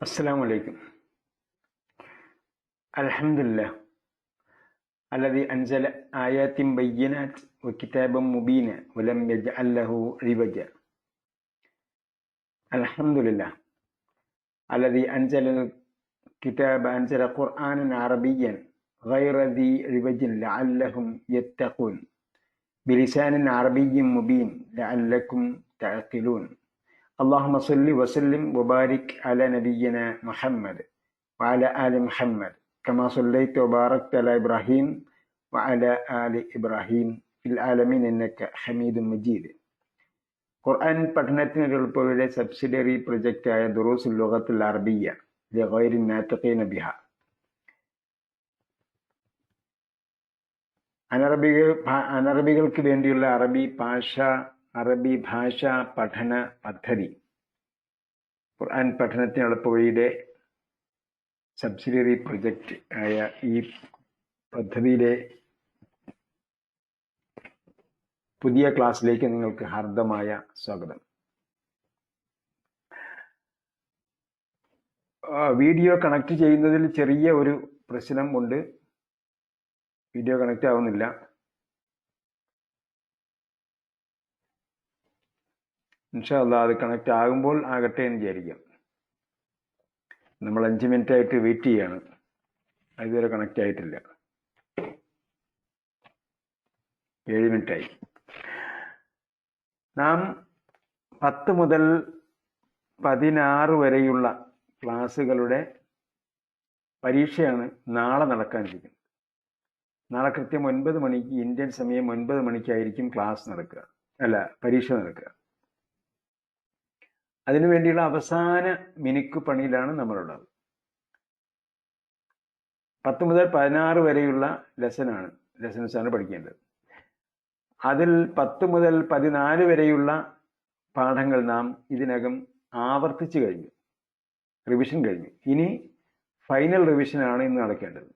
السلام عليكم. الحمد لله الذي أنزل آيات بينات وكتابا مبينا ولم يجعل له عوجا. الحمد لله الذي أنزل الكتاب، أنزل قرآنا عربيا غير ذي عوج لعلهم يتقون بلسان عربي مبين لعلكم تعقلون. اللهم صل وسلم وبارك على نبينا محمد وعلى آل محمد كما صليت وباركت على إبراهيم وعلى آل إبراهيم في العالمين إنك حميد مجيد. ഖുർആൻ പഠനത്തിനുള്ള subsidiary പ്രൊജക്റ്റായ ദുറൂസുൽ ലുഗത്തുൽ Arabiya ലിഗൈരി നാതിഖീന ബിഹ, അനറബികൾക്ക് വേണ്ടിയുള്ള അറബി ഭാഷാ പഠന പദ്ധതി, ഖുർആൻ പഠനത്തിന് എളുപ്പവഴിയുടെ സബ്സിഡിയറി പ്രൊജക്റ്റ് ആയ ഈ പദ്ധതിയിലെ പുതിയ ക്ലാസ്സിലേക്ക് നിങ്ങൾക്ക് ഹാർദമായ സ്വാഗതം. വീഡിയോ കണക്ട് ചെയ്യുന്നതിൽ ചെറിയ ഒരു പ്രശ്നം ഉണ്ട്. വീഡിയോ കണക്റ്റ് ആവുന്നില്ല. ഇൻഷാ അല്ലാഹ് അത് കണക്റ്റ് ആകുമ്പോൾ ആകട്ടെ എന്ന് വിചാരിക്കാം. നമ്മൾ 5 മിനിറ്റ് ആയിട്ട് വെയിറ്റ് ചെയ്യാണ്. ഇതുവരെ കണക്റ്റ് ആയിട്ടില്ല. 7 മിനിറ്റായി. നാം 10 മുതൽ 16 വരെയുള്ള ക്ലാസ്സുകളുടെ പരീക്ഷയാണ് നാളെ നടക്കാനിരിക്കുന്നത്. നാളെ കൃത്യം 9 മണിക്ക് ഇന്ത്യൻ സമയം 9 മണിക്കായിരിക്കും പരീക്ഷ നടക്കുക. അതിനുവേണ്ടിയുള്ള അവസാന മിനുക്ക് പണിയിലാണ് നമ്മളുള്ളത്. 10 മുതൽ 16 വരെയുള്ള ലെസൺസാണ് പഠിക്കേണ്ടത്. അതിൽ 10 മുതൽ 14 വരെയുള്ള പാഠങ്ങൾ നാം ഇതിനകം ആവർത്തിച്ചു കഴിഞ്ഞു, റിവിഷൻ കഴിഞ്ഞു. ഇനി ഫൈനൽ റിവിഷനാണ് ഇന്ന് നടക്കേണ്ടത്.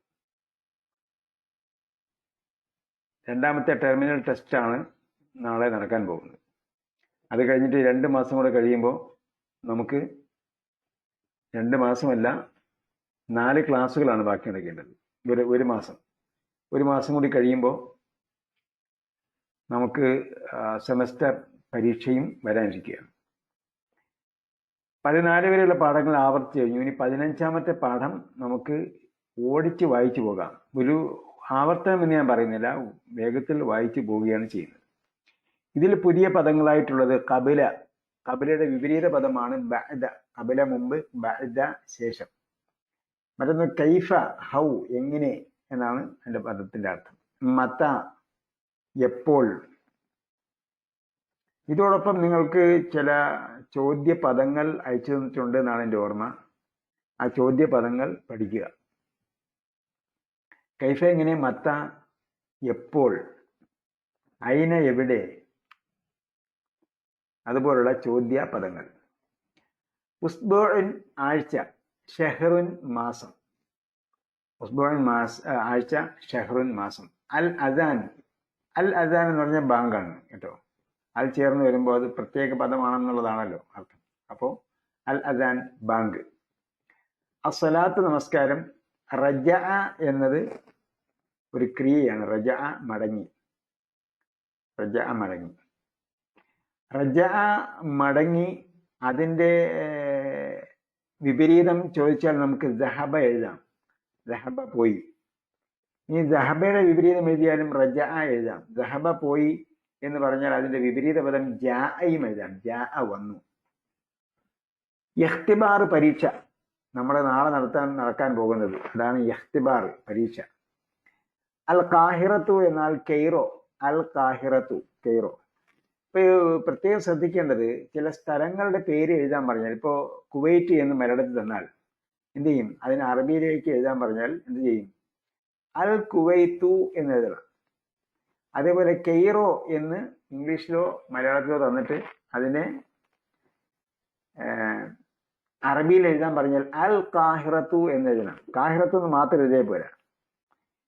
രണ്ടാമത്തെ ടെർമിനൽ ടെസ്റ്റാണ് നാളെ നടക്കാൻ പോകുന്നത്. അത് കഴിഞ്ഞിട്ട് 2 മാസം കൂടെ കഴിയുമ്പോൾ നമുക്ക് 2 മാസമല്ല 4 ക്ലാസ്സുകളാണ് ബാക്കി നടക്കേണ്ടത്. ഒരു മാസം കൂടി കഴിയുമ്പോൾ നമുക്ക് സെമസ്റ്റർ പരീക്ഷയും വരാനിരിക്കുകയാണ്. 14 വരെയുള്ള പാഠങ്ങൾ ആവർത്തിച്ചു കഴിഞ്ഞു. ഇനി 15ാമത്തെ പാഠം നമുക്ക് ഓടിച്ച് വായിച്ചു പോകാം. ഒരു ആവർത്തനം എന്ന് ഞാൻ പറയുന്നില്ല, വേഗത്തിൽ വായിച്ചു പോവുകയാണ് ചെയ്യുന്നത്. ഇതിൽ പുതിയ പദങ്ങളായിട്ടുള്ളത് കബിലയുടെ വിപരീത പദമാണ് ബഅദ. കബില മുമ്പ്, ബഅദ ശേഷം. മറ്റൊന്ന് കൈഫ, ഹൗ, എങ്ങനെ എന്നാണ് എൻ്റെ പദത്തിന്റെ അർത്ഥം. മത, എപ്പോൾ. ഇതോടൊപ്പം നിങ്ങൾക്ക് ചില ചോദ്യ പദങ്ങൾ അയച്ചു തന്നിട്ടുണ്ട് എന്നാണ് എൻ്റെ ഓർമ്മ. ആ ചോദ്യ പദങ്ങൾ പഠിക്കുക. കൈഫ എങ്ങനെ, മത്ത എപ്പോൾ, അയിന എവിടെ, അതുപോലുള്ള ചോദ്യ പദങ്ങൾ. ഉസ്ബുഉൻ ആഴ്ച, ഷഹ്റുൻ മാസം. ഉസ്ബുഉൻ ആഴ്ച, ഷഹ്റുൻ മാസം. അൽ അദാൻ എന്ന് പറഞ്ഞാൽ ബാങ്കാണ് കേട്ടോ. അൽ ചേർന്ന് വരുമ്പോൾ അത് പ്രത്യേക പദമാണെന്നുള്ളതാണല്ലോ അർത്ഥം. അപ്പോൾ അൽ അദാൻ ബാങ്ക്. അസ്സലാത്ത് നമസ്കാരം. റജഅ എന്നത് ഒരു ക്രിയയാണ്. റജഅ മടങ്ങി. റജഅ മടങ്ങി. അതിൻ്റെ വിപരീതം ചോദിച്ചാൽ നമുക്ക് ദഹബ എഴുതാം. ദഹബ പോയി. ഇനി ദഹബയുടെ വിപരീതം എഴുതിയാലും റജഅ എഴുതാം. ദഹബ പോയി എന്ന് പറഞ്ഞാൽ അതിന്റെ വിപരീത പദം ജാഅയും എഴുതാം. ജാഅ വന്നു. ഇഖ്തിബാർ പരീക്ഷ, നമ്മൾ നാളെ നടക്കാൻ പോകുന്നത് അതാണ് ഇഖ്തിബാർ പരീക്ഷ. അൽ ഖാഹിറത്തു എന്നാൽ കെയ്റോ. അൽ ഖാഹിറത്തു, കെയ്റോ. ഇപ്പൊ പ്രത്യേകം ശ്രദ്ധിക്കേണ്ടത്, ചില സ്ഥലങ്ങളുടെ പേര് എഴുതാൻ പറഞ്ഞാൽ, ഇപ്പോൾ കുവൈറ്റ് എന്ന് മലയാളത്തിൽ തന്നാൽ എന്ത് ചെയ്യും? അതിന് അറബിയിലേക്ക് എഴുതാൻ പറഞ്ഞാൽ എന്ത് ചെയ്യും? അൽ കുവൈത്തു എന്ന് എഴുതണം. അതേപോലെ കെയ്റോ എന്ന് ഇംഗ്ലീഷിലോ മലയാളത്തിലോ തന്നിട്ട് അതിനെ അറബിയിൽ എഴുതാൻ പറഞ്ഞാൽ അൽ ഖാഹിറത്തു എന്ന് എഴുതണം. ഖാഹിറത്തു എന്ന് മാത്രം എഴുതിയേ പോരാ.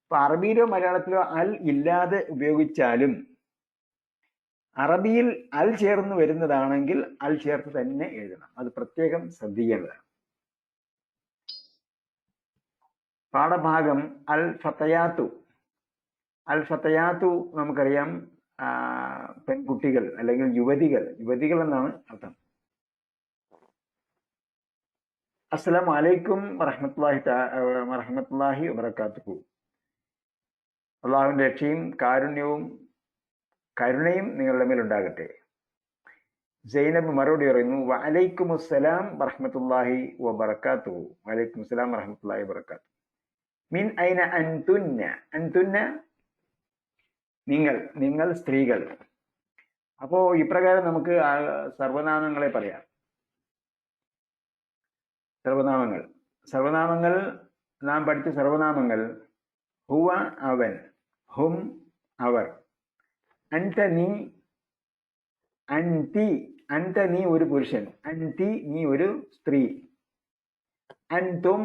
ഇപ്പൊ അറബിയിലോ മലയാളത്തിലോ അൽ ഇല്ലാതെ ഉപയോഗിച്ചാലും അറബിയിൽ അൽ ചേർന്ന് വരുന്നതാണെങ്കിൽ അൽ ചേർത്ത് തന്നെ എഴുതണം. അത് പ്രത്യേകം ശ്രദ്ധിക്കേണ്ടതാണ്. പാഠഭാഗം അൽ ഫതയാത്തു. അൽ ഫതയാത്തു നമുക്കറിയാം പെൺകുട്ടികൾ അല്ലെങ്കിൽ യുവതികൾ എന്നാണ് അർത്ഥം. അസ്സലാമു അലൈക്കും വറഹ്മത്തുള്ളാഹി വബറകാതുഹു. അള്ളാഹുവിന്റെ രക്ഷയും കരുണയും നിങ്ങളുടെ മേലുണ്ടാകട്ടെ. സൈനബ് മറുപടി പറയുന്നു, വഅലൈക്കും അസ്സലാം വറഹ്മത്തുള്ളാഹി വബറകാതുഹു. വഅലൈക്കും അസ്സലാം വറഹ്മത്തുള്ളാഹി വബറകാതുഹു. മിൻ ഐന അൻതുന്ന നിങ്ങൾ സ്ത്രീകൾ. അപ്പോ ഇപ്രകാരം നമുക്ക് സർവനാമങ്ങളെ പറയാം. സർവനാമങ്ങൾ നാം പഠിച്ച സർവനാമങ്ങൾ ഹുവ അവൻ, ഹും അവർ, അൻത നീ, അൻത നീ ഒരു പുരുഷൻ, അൻതി നീ ഒരു സ്ത്രീ, അൻതും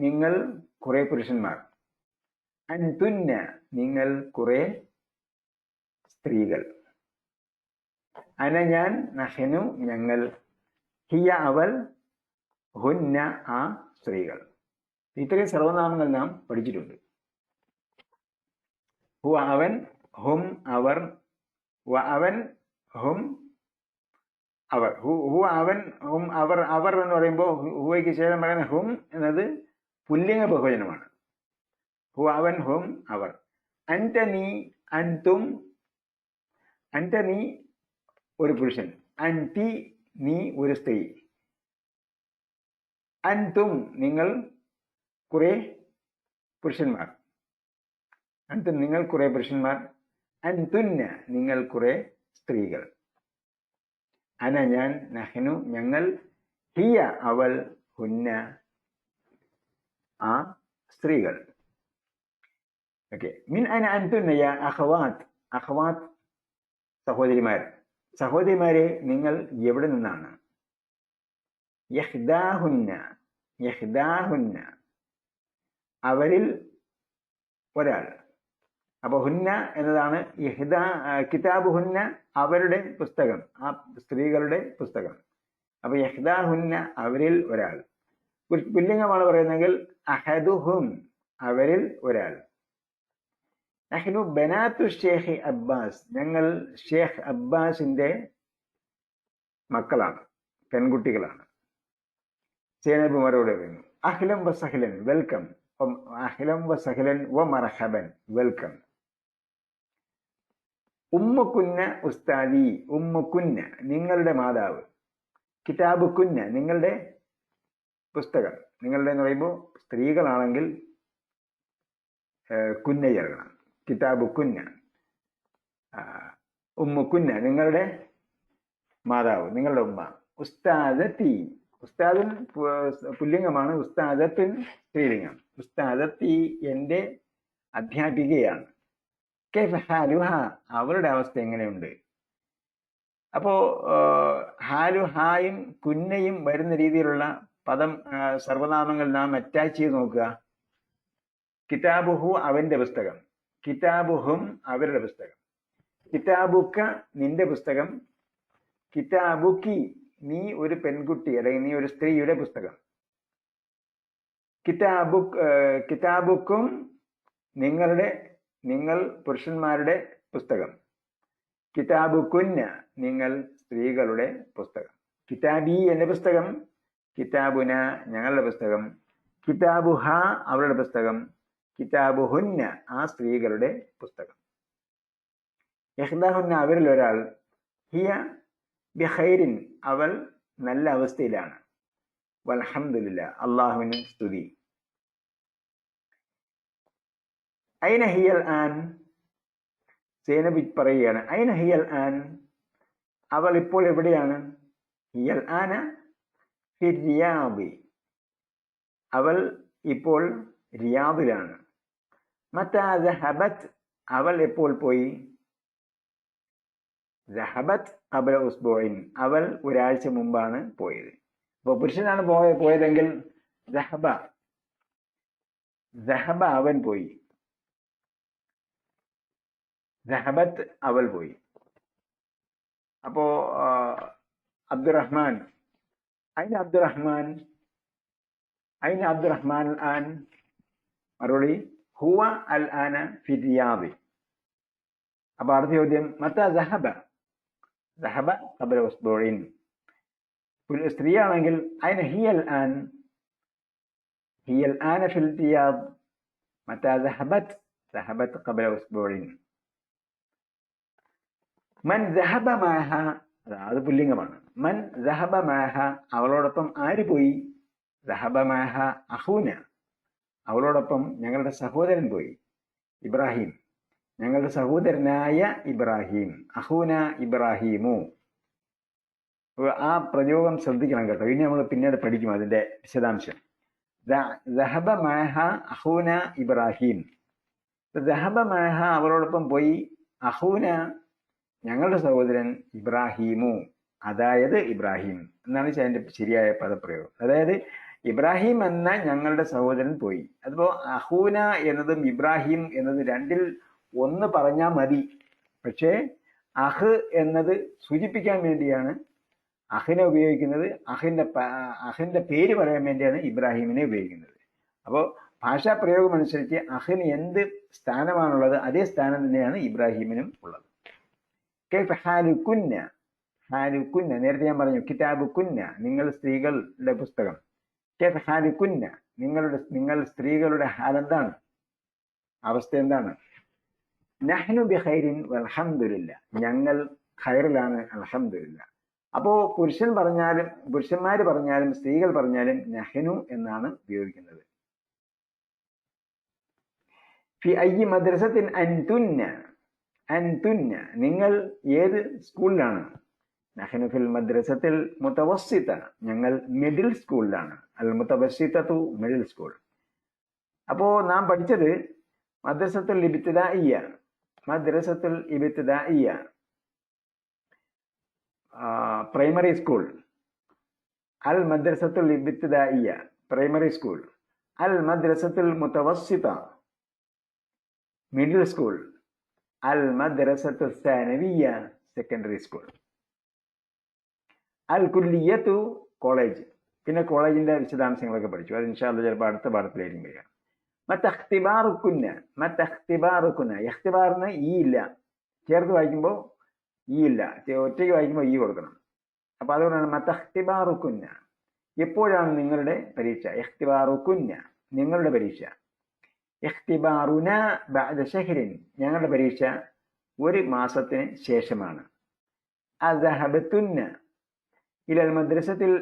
നിങ്ങൾ കുറെ പുരുഷന്മാർ, അൻതുന്ന നിങ്ങൾ കുറെ സ്ത്രീകൾ, അന ഞാൻ, നഹ്നു ഞങ്ങൾ, ഹിയ അവൾ, ഹുന്ന ആ സ്ത്രീകൾ. ഇത്രയും സർവനാമങ്ങൾ നാം പഠിച്ചിട്ടുണ്ട്. ഹുവ അവൻ, ഹും അവർ, വ അവൻ, ഹും അവർ. ഹുവ അവൻ, ഹും അവർ. അവർ എന്ന് പറയുമ്പോൾ ഹുവയ്ക്ക് ശേഷം പറയുന്ന ഹും എന്നത് പുല്ലിംഗ ബഹുവചനമാണ്. ഹുവ അവൻ, ഹും അവർ. അൻത നീ, അൻതും, അൻത നീ ഒരു പുരുഷൻ, അൻതി നീ ഒരു സ്ത്രീ, അൻതും നിങ്ങൾ കുറെ പുരുഷന്മാർ, അൻതും നിങ്ങൾ കുറെ പുരുഷന്മാർ, അൻതുന്ന നിങ്ങൾ കുറെ സ്ത്രീകൾ, അന ഞാൻ, നഹ്നു ഞങ്ങൾ, ഹിയ അവൾ, ഹുന്ന ആ സ്ത്രീകൾ. ഓക്കെ. മിൻ അന അൻതുന്ന യാ അഖവാത്ത് സഹോദരിമാരെ നിങ്ങൾ എവിടെ നിന്നാണ്? യഹ്ദാഹുന്ന അവരിൽ ഒരാൾ. അപ്പൊ ഹുന്ന എന്നതാണ് കിതാബുഹുന്ന അവരുടെ പുസ്തകം, ആ സ്ത്രീകളുടെ പുസ്തകം. അപ്പൊ യഹ്ദാഹുന്ന അവരിൽ ഒരാൾ. പുല്ലിംഗമാണ് പറയുന്നെങ്കിൽ അഹദുഹും അവരിൽ ഒരാൾ. നഹ്നു ബനാത്തു ഷേഖ് അബ്ബാസ് ഞങ്ങൾ ഷേഖ് അബ്ബാസിന്റെ മക്കളാണ്, പെൺകുട്ടികളാണ്. സൈനബ് മറുപടി പറയുന്നു, അഹ്ലൻ വസഹ്ലൻ വെൽക്കം, അഹ്ലൻ വസഹ്ലൻ വ മർഹബൻ വെൽക്കം. ഉമ്മുക്കുന്ന ഉസ്താദി, ഉമ്മുക്കുന്ന നിങ്ങളുടെ മാതാവ്, കിതാബുക്കുന്ന നിങ്ങളുടെ പുസ്തകം. നിങ്ങളുടെ എന്ന് പറയുമ്പോൾ സ്ത്രീകളാണെങ്കിൽ കുന്ന ചേർക്കണം. കിതാബുക്കുന്ന, ഉമ്മുക്കുന്ന നിങ്ങളുടെ മാതാവ്, നിങ്ങളുടെ ഉമ്മ. ഉസ്താദത്തി, ഉസ്താദുൻ പുല്ലിംഗമാണ്, ഉസ്താദത്തുൻ സ്ത്രീലിംഗം. ഉസ്താദത്തി എൻ്റെ അധ്യാപികയാണ്. കൈഫ ഹാലുഹ അവരുടെ അവസ്ഥ എങ്ങനെയുണ്ട്? അപ്പോ ഹായും കുന്നയും വരുന്ന രീതിയിലുള്ള സർവനാമങ്ങൾ നാം അറ്റാച്ച് ചെയ്ത് നോക്കുക. കിതാബുഹു അവന്റെ പുസ്തകം, കിതാബുഹും അവരുടെ പുസ്തകം, കിതാബുക്ക നിന്റെ പുസ്തകം, കിതാബുക്കി നീ ഒരു പെൺകുട്ടി അല്ലെങ്കിൽ നീ ഒരു സ്ത്രീയുടെ പുസ്തകം, കിതാബുക്കും നിങ്ങൾ പുരുഷന്മാരുടെ പുസ്തകം, കിതാബുക്കുന്ന നിങ്ങൾ സ്ത്രീകളുടെ പുസ്തകം. കിതാബി എന്റെ പുസ്തകം, കിതാബുന ഞങ്ങളുടെ പുസ്തകം, കിതാബുഹ അവരുടെ പുസ്തകം, കിതാബുഹുന്ന ആ സ്ത്രീകളുടെ പുസ്തകം. യഹ്ദാഹുന്ന അവരിൽ ഒരാൾ, ഹിയ ബിഖൈരിൻ അവൾ നല്ല അവസ്ഥയിലാണ്, വൽഹംദുലില്ലാ അല്ലാഹുവിന് സ്തുതി. ഐന ഹിയൽ ആൻ സൈനബ് പറയുകയാണ്, ഐന ഹിയൽ ആൻ അവൾ ഇപ്പോൾ എവിടെയാണ്? ഹിയൽ ആന ഫി റിയാദി അവൾ ഇപ്പോൾ റിയാദിലാണ്. മതാ ദഹബത് അവൾ എപ്പോൾ പോയി? ദഹബത് ഖബല ഉസ്ബുഇൻ അവൾ ഒരാഴ്ച മുമ്പാണ് പോയത്. അപ്പോൾ പുരുഷനാണ് പോയതെങ്കിൽ ദഹബ അവൻ പോയി, ദഹബത്ത് അവൾ പോയി. അപ്പോ അബ്ദുറഹ്മാൻ, അയിന അബ്ദുറഹ്മാൻ ആൻ മറുപടി ഹുവ അൽ ആന ഫി റിയാദ്. അപ്പൊ അടുത്ത ചോദ്യം മത്ത ദഹബ. ദഹബ ഖബല ഉസ്ബുഇൻ. സ്ത്രീയാണെങ്കിൽ അയിന ഹിയൽ ആൻ. ഹിയൽ ആന ഫിൽ റിയാദ്. മത്ത ദഹബത്. ദഹബത് ഖബല ഉസ്ബുഇൻ. മൻ ദഹബ മഅഹ. അത് പുല്ലിംഗമാണ്. മൻ ദഹബ മഅഹ, അവളോടൊപ്പം ആര് പോയി? ദഹബ മഅഹ അഖൂന, അവളോടൊപ്പം ഞങ്ങളുടെ സഹോദരൻ പോയി. ഇബ്രാഹിം, ഞങ്ങളുടെ സഹോദരനായ ഇബ്രാഹിം. അഖൂന ഇബ്രാഹിമു. ആ പ്രയോഗം ശ്രദ്ധിക്കണം കേട്ടോ. ഇനി നമ്മൾ പിന്നീട് പഠിക്കും അതിന്റെ വിശദാംശം. ദഹബ മഅഹ അഖൂന ഇബ്രാഹിം. ദഹബ മഅഹ, അവളോടൊപ്പം പോയി. അഖൂന, ഞങ്ങളുടെ സഹോദരൻ. ഇബ്രാഹിമു, അതായത് ഇബ്രാഹിം എന്നാണ് അതിന്റെ ശരിയായ പദപ്രയോഗം. അതായത് ഇബ്രാഹിം എന്ന ഞങ്ങളുടെ സഹോദരൻ പോയി. അതിപ്പോ അഹൂന എന്നതും ഇബ്രാഹിം എന്നത് രണ്ടിൽ ഒന്ന് പറഞ്ഞാൽ മതി. പക്ഷേ അഹ് എന്നത് സൂചിപ്പിക്കാൻ വേണ്ടിയാണ് അഹിനെ ഉപയോഗിക്കുന്നത്. അഹിന്റെ പേര് പറയാൻ വേണ്ടിയാണ് ഇബ്രാഹിമിനെ ഉപയോഗിക്കുന്നത്. അപ്പോൾ ഭാഷാ പ്രയോഗം അനുസരിച്ച് അഹിന് എന്ത് സ്ഥാനമാണുള്ളത് അതേ സ്ഥാനം തന്നെയാണ് ഇബ്രാഹിമിനും ഉള്ളത്. ഹാലുക്കുന്ന. ഹാലുക്കുന്ന നേരത്തെ ഞാൻ പറഞ്ഞു. കിതാബ് കുന്ന, നിങ്ങൾ സ്ത്രീകളുടെ പുസ്തകം. ഹാലുക്കുന്ന, നിങ്ങൾ സ്ത്രീകളുടെ ഹാലെന്താണ്, അവസ്ഥ എന്താണ്? നഹ്നു ബിഖൈരിൻ വൽഹംദുലില്ലാ, ഞങ്ങൾ ഖൈറിലാണ് അൽഹംദുലില്ലാ. അപ്പോ പുരുഷന്മാര് പറഞ്ഞാലും സ്ത്രീകൾ പറഞ്ഞാലും നഹ്നു എന്നാണ് ഉപയോഗിക്കുന്നത്. ഫി അയ്യി മദ്രസത്തിൻ അൻതുന്ന. അൻതുന്ന, നിങ്ങൾ ഏത് സ്കൂളിലാണ്? നഹ്നു ഫിൽ മദ്രസത്തിൽ മുതവസ്സിത, ഞങ്ങൾ മിഡിൽ സ്കൂളിലാണ്. അൽ മുതവസ്സിതതു മിഡിൽ സ്കൂൾ. അപ്പോ നാം പഠിച്ചത് മദ്രസത്തുൽ ഇബ്തിദാഇയ്യ. Madrasathul ഇബ്തിദാഇയ്യ primary school. അൽ മദ്രസത്തുൽ ഇബ്തിദാഇയ്യ പ്രൈമറി സ്കൂൾ. അൽ മദ്രസത്തുൽ മുതവസ്സിത മിഡിൽ സ്കൂൾ. അൽ മദ്രസത്തുൽ സാനവിയ്യ സെക്കൻഡറി സ്കൂൾ. അൽ കുല്ലിയത്തു കോളേജ്. പിന്നെ കോളേജിന്റെ വിശദാംശങ്ങളൊക്കെ പഠിച്ചു. അത് ഇൻഷാ അല്ലാഹ് ചിലപ്പോൾ അടുത്ത പാഠത്തിലായിരിക്കും വരിക. മത്തഖ്തിബാറുക്കുന്ന. മത്തഖ്തിബാറുക്കുന്ന, ഇഖ്തിബാറിന് ഈ ഇല്ല, ചേർത്ത് വായിക്കുമ്പോൾ ഈ ഇല്ല, ഒറ്റയ്ക്ക് വായിക്കുമ്പോൾ ഈ കൊടുക്കണം. അപ്പൊ അതുകൊണ്ടാണ് മത്തഖ്തിബാറുക്കുന്ന. എപ്പോഴാണ് നിങ്ങളുടെ പരീക്ഷ? ഇഖ്തിബാറുക്കുന്ന, നിങ്ങളുടെ പരീക്ഷ. ഇഖ്തിബാറുന ബഅദ ശഹ്രിൻ, ഞങ്ങളുടെ പരീക്ഷ ഒരു മാസത്തിന് ശേഷമാണ്. അദഹബത്തുന്ന ഇലൽ മദ്രസത്തിൽ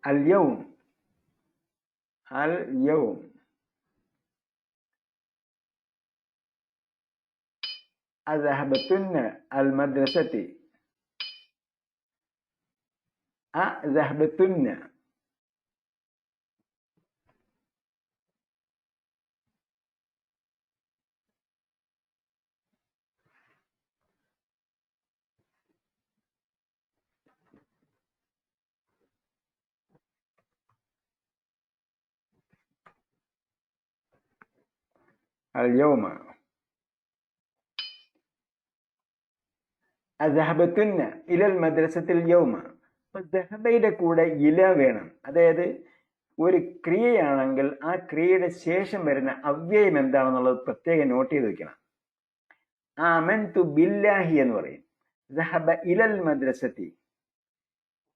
اليوم. اليوم أذهبتن المدرسة. أذهبتن. اليوم അദഹബത്തുന്ന ഇലൽ മദ്രസത്തിൽ യൗമ. അപ്പൊ ദഹബയുടെ കൂടെ ഇല വേണം. അതായത് ഒരു ക്രിയയാണെങ്കിൽ ആ ക്രിയയുടെ ശേഷം വരുന്ന അവ്യയം എന്താണെന്നുള്ളത് പ്രത്യേകം നോട്ട് ചെയ്ത് വെക്കണം. ആമൻതു ബില്ലാഹി എന്ന് പറയും. ദഹബ ഇലൽ മദ്രസത്തി.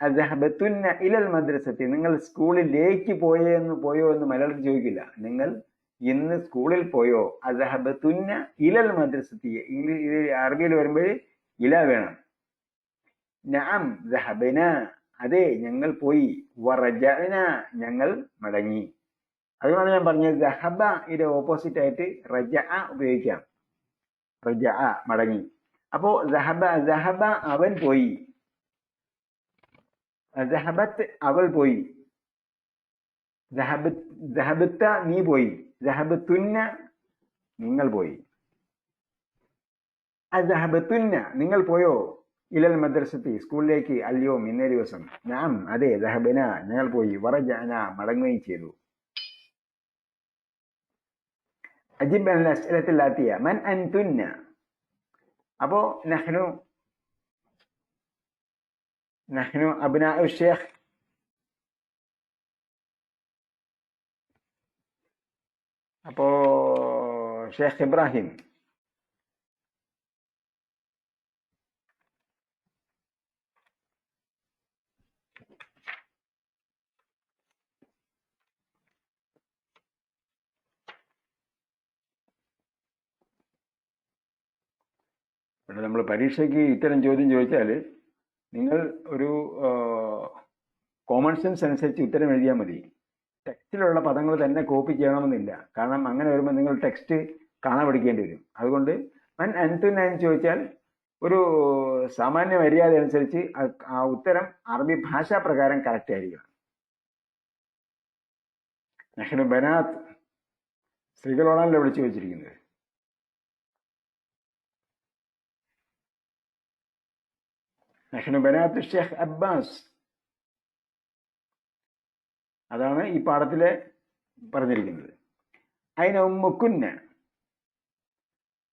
അദഹബത്തുന്ന ഇലൽ മദ്രസത്തി, നിങ്ങൾ സ്കൂളിലേക്ക് പോയോ എന്ന് മലയാളത്തിൽ ചോദിക്കില്ല. നിങ്ങൾ ഇന്ന് സ്കൂളിൽ പോയോ? അദഹബത്തുന്ന ഇലൽ മദ്രസത്തി. ഇംഗ്ലീഷ് അറബിയിൽ വരുമ്പോൾ ഇല വേണം. നഅം ദഹബന, അതെ ഞങ്ങൾ പോയി. വറജഅന, ഞങ്ങൾ മടങ്ങി. അതുകൊണ്ടാണ് ഞാൻ പറഞ്ഞത് ദഹബ ഇതിന്റെ ഓപ്പോസിറ്റ് ആയിട്ട് റജഅ ഉപയോഗിക്കാം. റജഅ മടങ്ങി. അപ്പോ ദഹബ അവൻ പോയി. ദഹബത്ത് അവൾ പോയി. ദഹബത്ത നീ പോയി. ദഹബത്തുന്ന നിങ്ങൾ പോയി. അദഹബത്തുന്ന നിങ്ങൾ പോയോ? ഇലൽ മദ്രസത്തി സ്കൂളിലേക്ക്. അല്യോം ഇന്നേ ദിവസം. നാം അതെ. ദഹബന ഞങ്ങൾ പോയി. വറജഅന മടങ്ങുകയും ചെയ്തു. അജിബ് അൽ അസ്ഇലത്തുൽ ആതിയ. മൻ അൻതുന്ന. അപ്പോ നഹ്നു അബ്നാഉ ശൈഖ് അപ്പോ ഷേഖ് ഇബ്രാഹിം, ഇവിടെ നമ്മൾ പരീക്ഷയ്ക്ക് ഇത്തരം ചോദ്യം ചോദിച്ചാൽ നിങ്ങൾ ഒരു കോമൺ സെൻസ് അനുസരിച്ച് ഉത്തരം എഴുതിയാൽ മതി. ടെക്സ്റ്റിലുള്ള പദങ്ങൾ തന്നെ കോപ്പി ചെയ്യണമെന്നില്ല. കാരണം അങ്ങനെ വരുമ്പോൾ നിങ്ങൾ ടെക്സ്റ്റ് കാണാൻ പഠിക്കേണ്ടി വരും. അതുകൊണ്ട് മൻ അൻതുന്ന എന്ന് ചോദിച്ചാൽ ഒരു സാമാന്യ മര്യാദ അനുസരിച്ച് ആ ഉത്തരം അറബി ഭാഷാ പ്രകാരം കറക്റ്റ് ആയിരിക്കണം. നഹ്നു ബനാത്ത് സ്ത്രീകളോടാണല്ലോ വിളിച്ചു വെച്ചിരിക്കുന്നത്. നഹ്നു ബനാത്ത് ഷേഖ് അബ്ബാസ്, അതാണ് ഈ പാഠത്തിലെ പറഞ്ഞിരിക്കുന്നത്. അയിന ഉമ്മുക്കുന്ന,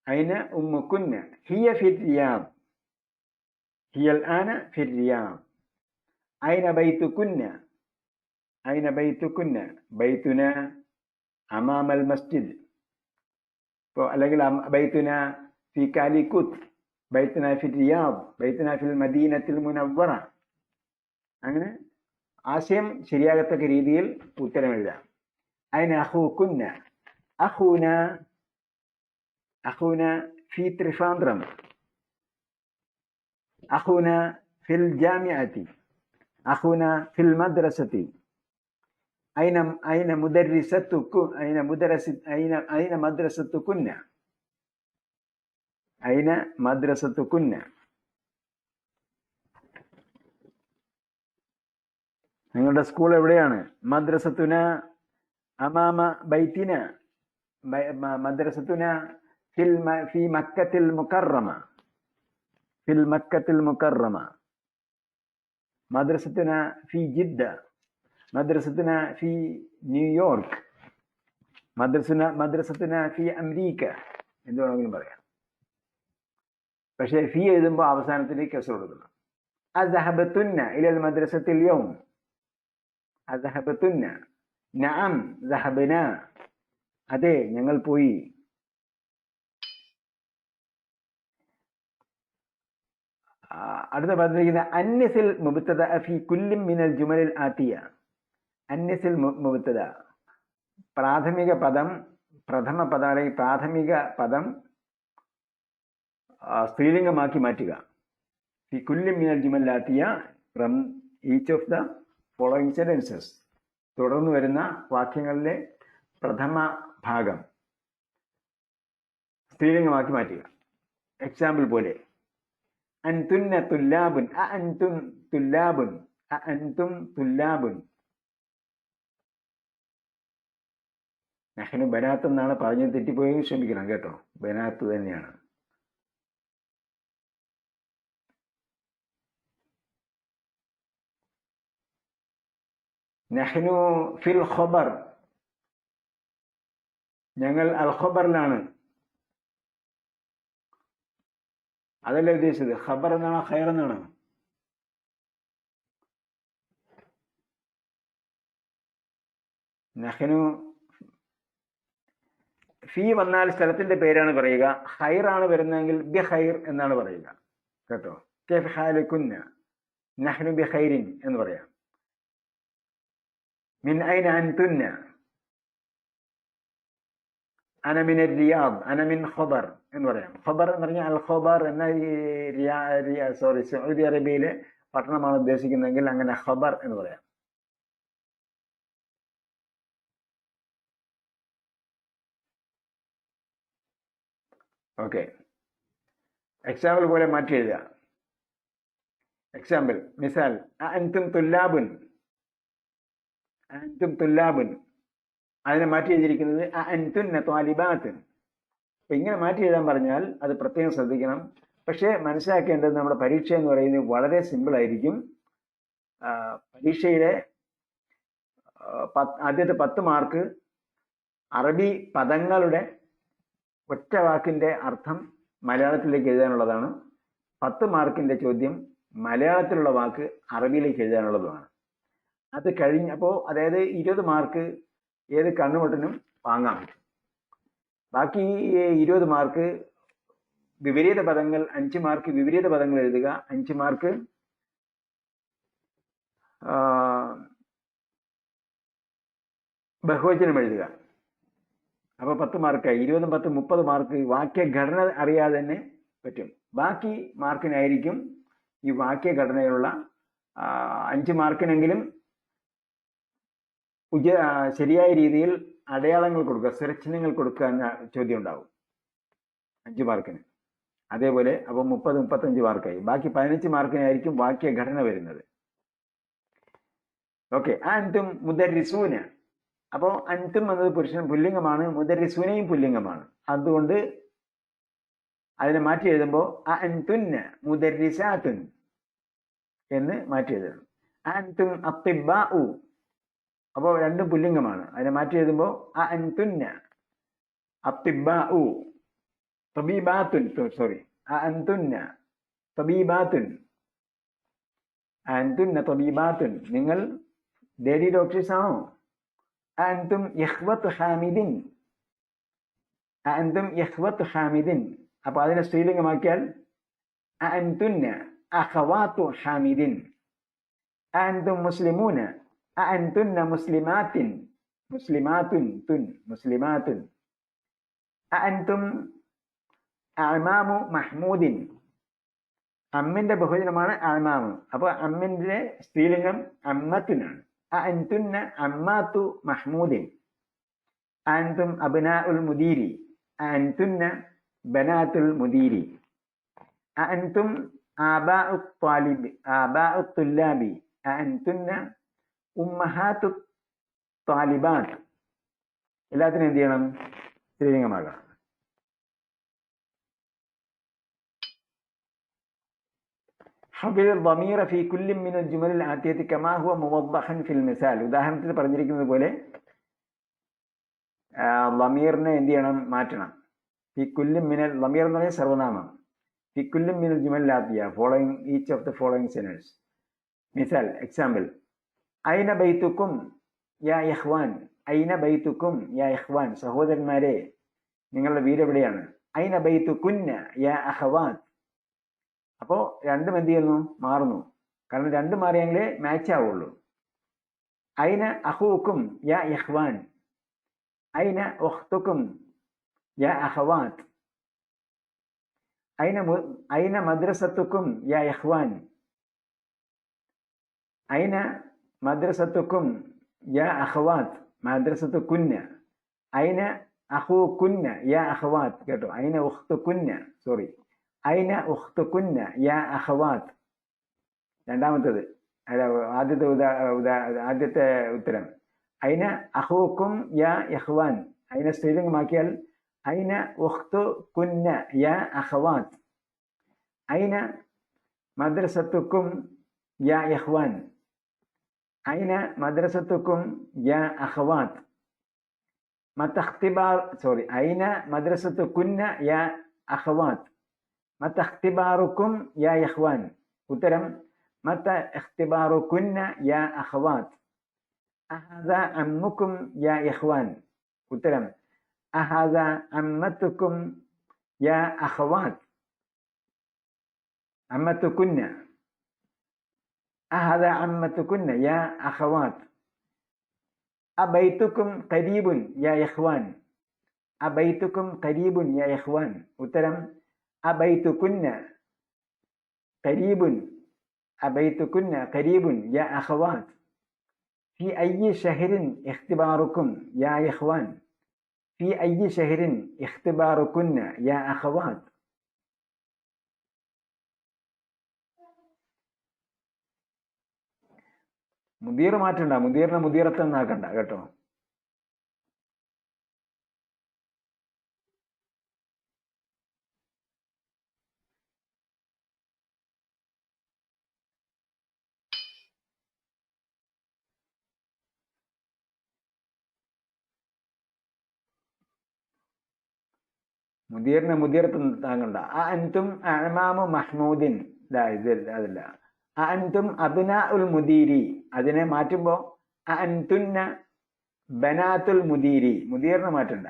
അയിന ഉമ്മുക്കുന്ന, ഹിയ ഫി റിയാദ്, ഹിയൽ ആന ഫി റിയാദ്. അയിന ബൈതുക്കുന്ന, അയിന ബൈതുക്കുന്ന, ബൈതുന അമാമൽ മസ്ജിദ്. ഇപ്പോൾ അല്ലെങ്കിൽ ബൈതുന ഫി കാലിക്കുത്ത്, ബൈത്തുന ഫി റിയാദ്, ബൈത്തുന ഫിൽ മദീനത്തിൽ മുനവ്വറ. അങ്ങനെ ആശയം ശരിയാകത്തക്ക രീതിയിൽ ഉത്തരം എഴുതാം. അയിന അഖൂകുന്ന, അഖൂന, അഖൂന ഫി ത്രിഫാന്ദ്രം, അഖൂന ഫിൽ ജാമിഅത്തി, അഖൂന ഫിൽ മദ്രസത്തി. അയിന അയിന മുദർരിസത്തുക്കും, അയിന മുദരസി, അയിന മദ്രസത്തുകുന്ന, അയിന മദ്രസത്തുകുന്ന. നിങ്ങളുടെ സ്കൂൾ എവിടെയാണ്? മദ്രസത്തുന അമാമ ബൈത്തിന, മദ്രസത്തുന ഫി മക്കത്തിൽ മുകറമ, ഫിൽ മക്കത്തിൽ മുകറമ. മദ്രസത്തുന ഫി ജിദ്ദ, മദ്രസത്തുന ഫി ന്യൂയോർക്ക്, മദ്രസത്തുന ഫി അമേരിക്ക എന്ന് വേണമെങ്കിലും പറയാം. പക്ഷേ ഫി എഴുതുമ്പോൾ അവസാനത്തിന് കെസർ കൊടുക്കണം. അസ്ഹബത്തുന്ന ഇലൽ മദ്രസത്തിൽ യൗം, അസ്ഹബത്തുന്ന, നഅം സഹബന, അതെ ഞങ്ങൾ പോയി. അടുത്ത പറഞ്ഞിരിക്കുന്ന അന്നിസിൽ മുബ്തദ ഫി കുല്ലിൻ മിനൽ ജുമലിൽ ആതിയ. അന്നിസിൽ മുബ്തദ, പ്രാഥമിക പദം, പ്രഥമ പദം അല്ലെങ്കിൽ പ്രാഥമിക പദം സ്ത്രീലിംഗമാക്കി മാറ്റുക. ഫി കുല്ലിൻ മിനൽ ജുമലിൽ ആതിയ, from each of the following sentences. തുടർന്ന് വരുന്ന വാക്യങ്ങളിലെ പ്രഥമ ഭാഗം സ്ത്രീലിംഗമാക്കി മാറ്റുക. എക്സാമ്പിൾ പോലെ അൻതുന്ന തുല്ലാബുൻ, അൻതും തുല്ലാബുൻ, അൻതും തുല്ലാബുൻ. നഹ്നു ബനാത്ത് എന്നാണ് പറഞ്ഞത്, തെറ്റിപ്പോയി ക്ഷമിക്കണം കേട്ടോ, ബനാത്ത് തന്നെയാണ്. നഹ്നു ഫിൽ ഖബർ, ഞങ്ങൾ അൽ ഖബറിലാണ്. അതല്ലേ ഉദ്ദേശിച്ചത്? ഖബർ എന്നാണോ ഖൈർ എന്നാണോ? നഹ്നു ഫി വന്നാൽ സ്ഥലത്തിന്റെ പേരാണ് പറയുക. ഖൈറാണ് വരുന്നതെങ്കിൽ ബി ഖൈർ എന്നാണ് പറയുക കേട്ടോ. കൈഫ ഹാലുകുന്ന, നഹ്നു ബി ഖൈരിൻ എന്ന് പറയാം. മിൻ ഐന അൻതുന്ന, അന മിൻ റിയാദ്, അന മിൻ ഖബർ എന്ന് പറയാം. ഖബർ എന്ന് പറഞ്ഞാൽ അൽ ഖബർ എന്ന സൗദി അറേബ്യയിലെ പട്ടണമാണ് ഉദ്ദേശിക്കുന്നതെങ്കിൽ അങ്ങനെ ഖബർ എന്ന് പറയാം. ഓക്കെ, എക്സാമ്പിൾ പോലെ മാറ്റി എഴുതുക. എക്സാമ്പിൾ മിസാൽ അൻതും തുല്ലാബുൻ, അൻതും തുല്ലാബുൻ. അതിനെ മാറ്റി എഴുതിയിരിക്കുന്നത് അൻതുന്ന ത്വാലിബാത്ത്. അപ്പൊ ഇങ്ങനെ മാറ്റി എഴുതാൻ പറഞ്ഞാൽ അത് പ്രത്യേകം ശ്രദ്ധിക്കണം. പക്ഷേ മനസ്സിലാക്കേണ്ടത് നമ്മുടെ പരീക്ഷ എന്ന് പറയുന്നത് വളരെ സിമ്പിൾ ആയിരിക്കും. പരീക്ഷയിലെ ആദ്യത്തെ 10 മാർക്ക് അറബി പദങ്ങളുടെ ഒറ്റ വാക്കിന്റെ അർത്ഥം മലയാളത്തിലേക്ക് എഴുതാനുള്ളതാണ്. 10 മാർക്കിന്റെ ചോദ്യം മലയാളത്തിലുള്ള വാക്ക് അറബിയിലേക്ക് എഴുതാനുള്ളതുമാണ്. അത് കഴിഞ്ഞപ്പോൾ അതായത് 20 മാർക്ക് ഏത് കണ്ണുമൊട്ടനും വാങ്ങാൻ പറ്റും. ബാക്കി 20 മാർക്ക് വിപരീത പദങ്ങൾ, 5 മാർക്ക് വിപരീത പദങ്ങൾ എഴുതുക, 5 മാർക്ക് ബഹുവചനം എഴുതുക. അപ്പൊ 10 മാർക്കായി. 20 10 30 മാർക്ക് വാക്യഘടന അറിയാതെ തന്നെ പറ്റും. ബാക്കി മാർക്കിനായിരിക്കും ഈ വാക്യഘടനയിലുള്ള 5 മാർക്കിനെങ്കിലും ശരിയായ രീതിയിൽ അടയാളങ്ങൾ കൊടുക്കുക, സ്വരചിഹ്നങ്ങൾ കൊടുക്കുക എന്ന ചോദ്യം ഉണ്ടാവും 5 മാർക്കിന്. അതേപോലെ അപ്പോൾ 30 35 മാർക്കായി. ബാക്കി 15 മാർക്കിനായിരിക്കും വാക്യഘടന വരുന്നത്. ഓക്കെ. അൻതും മുദർരിസൂന. അപ്പോൾ അൻതും എന്നത് പുല്ലിംഗമാണ്, മുദർരിസൂനയും പുല്ലിംഗമാണ്. അതുകൊണ്ട് അതിനെ മാറ്റി എഴുതുമ്പോൾ അൻതുന്ന മുദർരിസാത്തുൻ എന്ന് മാറ്റി എഴുതണം. അൻതും അത്തിബ്ബാഉ. അപ്പോൾ രണ്ടും പുല്ലിംഗമാണ്. അതിനെ മാറ്റി എഴുതുമ്പോൾ അൻതുന്ന അത്തിബ്ബാഉ തബീബാത്തുൻ. സോറി, അൻതുന്ന തബീബാത്തുൻ. അൻതുന്ന തബീബാത്തുൻ. നിങ്ങൾ ലേഡി ഡോക്ടേഴ്സ് ആണോ? അൻതും ഇഖ്വത്ത് ഹാമിദിൻ. അൻതും ഇഖ്വത്ത് ഹാമിദിൻ. അപ്പൊ അതിനെ സ്ത്രീലിംഗമാക്കിയാൽ അൻതുന്ന അഖവാത്തു ഹാമിദിൻ. അൻതും മുസ്ലിമൂന. അൻതുന്ന മുസ്ലിമാത്തിൻ. മുസ്ലിമാത്തുൻ തുൻ മുസ്ലിമാത്തുൻ. അൻതും അമാമു മഹ്മൂദിൻ. അമ്മിന്റെ ബഹുവചനമാണ് അമാമു. അപ്പൊ അമ്മിന്റെ സ്ത്രീലിംഗം അമ്മത്തിനാണ്. അൻതുന്ന അമ്മാത്തു മഹ്മൂദിൻ. അൻതും അബ്നാഉൽ മുദീരി. അൻതുന്ന ബനാത്തുൽ മുദീരി. അൻതും ആബാഉ ത്വാലിബി ആബാഉ തുല്ലാബി. അൻതുന്ന ഉമ്മഹാത്തു ത്വാലിബാത്ത്. എല്ലാത്തിനും എന്ത് ചെയ്യണം? സ്ത്രീലിംഗമാകണം. حفظ الضمير في كل من الجمل الآتية كما هو موضحا في المثال. ഉദാഹരണത്തിൽ പറഞ്ഞിരിക്കുന്നത് പോലെ ളമീറിനെ എന്ത് ചെയ്യണം? മാറ്റണം. ഫി കുല്ലി മിനൽ, ളമീർ എന്ന് പറഞ്ഞാൽ സർവനാമം. ഫി കുല്ലി മിനൽ ജുമൽ ആതിയ following each of the following sentence. മിസാൽ, എക്സാമ്പിൾ: ഐന ബൈത്തുക്കും യാ ഇഖ്വാൻ. ഐന ബൈത്തുക്കും യാ ഇഖ്വാൻ. സഹോദരന്മാരെ, നിങ്ങളുടെ വീട് എവിടെയാണ്? ഐന ബൈത്തുകുന്ന യാ അഖവാത്ത്. അപ്പോ രണ്ടും എന്ത് ചെയ്യുന്നു? മാറുന്നു. കാരണം രണ്ടും മാറിയെങ്കിലേ മാച്ച് ആവുള്ളൂ. ഐന അഖൂക്കും യാ ഇഖ്വാൻ. ഐന ഉഖ്തുക്കും യാ അഖവാത്ത്. ഐന മദ്രസത്തുക്കും യാ ഇഖ്വാൻ. ഐന മദ്രസത്തുക്കും യാ അഖവാത്ത്. മദ്രസത്തുകുന്ന. ഐന അഖൂകുന്ന യാ അഖവാത്ത്. കേട്ടോ, ഐന ഉഖ്തുകുന്ന. സോറി, ഐന ഉഖ്തുകുന്ന യാ അഖവാത്ത്. രണ്ടാമത്തേത്, ആദ്യത്തെ ഉത്തരം ഐന അഖൂക്കും യാ ഇഖ്വാൻ. ഐന സ്ത്രീലിംഗമാക്കിയാൽ ഐന ഉഖ്തുകുന്ന യാ അഖവാത്ത്. ഐന മദ്രസത്തുക്കും യാ ഇഖ്വാൻ. ഐന മദ്രസത്തുക്കും യാ അഖവാത്ത്. മത ഇഖ്തിബാർ, സോറി, ഐന മദ്രസത്തുകുന്ന യാ അഖവാത്ത്. മത ഇഖ്തിബാറുക്കും യാ ഇഖ്വാൻ. ഉത്തരം മത ഇഖ്തിബാറുകുന്ന യാ അഖവാത്ത്. അഹദ അമ്മുക്കും യാ ഇഖ്വാൻ. ഉത്തരം അഹദ അമ്മത്തുക്കും യാ അഖവാത്ത്. അമ്മത്തുകുന്ന. അഹദ അമ്മത്തുകുന്ന യാ അഖവാത്ത്. അബൈത്തുക്കും ഖരീബുൻ യാ ഇഖ്വാൻ. അബൈത്തുക്കും ഖരീബുൻ യാ ഇഖ്വാൻ. ഉത്തരം അബൈത്തുകുന്ന ഖരീബുൻ. അബൈത്തുകുന്ന ഖരീബുൻ യാ അഖവാത്ത്. ഫി അയ്യി ഷഹ്റിൻ ഇഖ്തിബാറുക്കും യാ ഇഖ്വാൻ. ഫി അയ്യി ഷഹ്റിൻ ഇഖ്തിബാറുകുന്ന യാ അഖവാത്ത്. മുദീർ മാറ്റണ്ട, മുദീറിനെ മുദീറത്തെന്നാക്കണ്ട കേട്ടോ. മുദീറിനെ മുദീറത്ത് താങ്ങണ്ട. അൻതും അമാമു മഹ്മൂദിൻ. അതല്ല. അൻതും അബ്നാ ഉൽ മുദീരി. അതിനെ മാറ്റുമ്പോ അൻതുന്ന ബനാത്തുൽ മുദീരി. മുദീറിനെ മാറ്റണ്ട.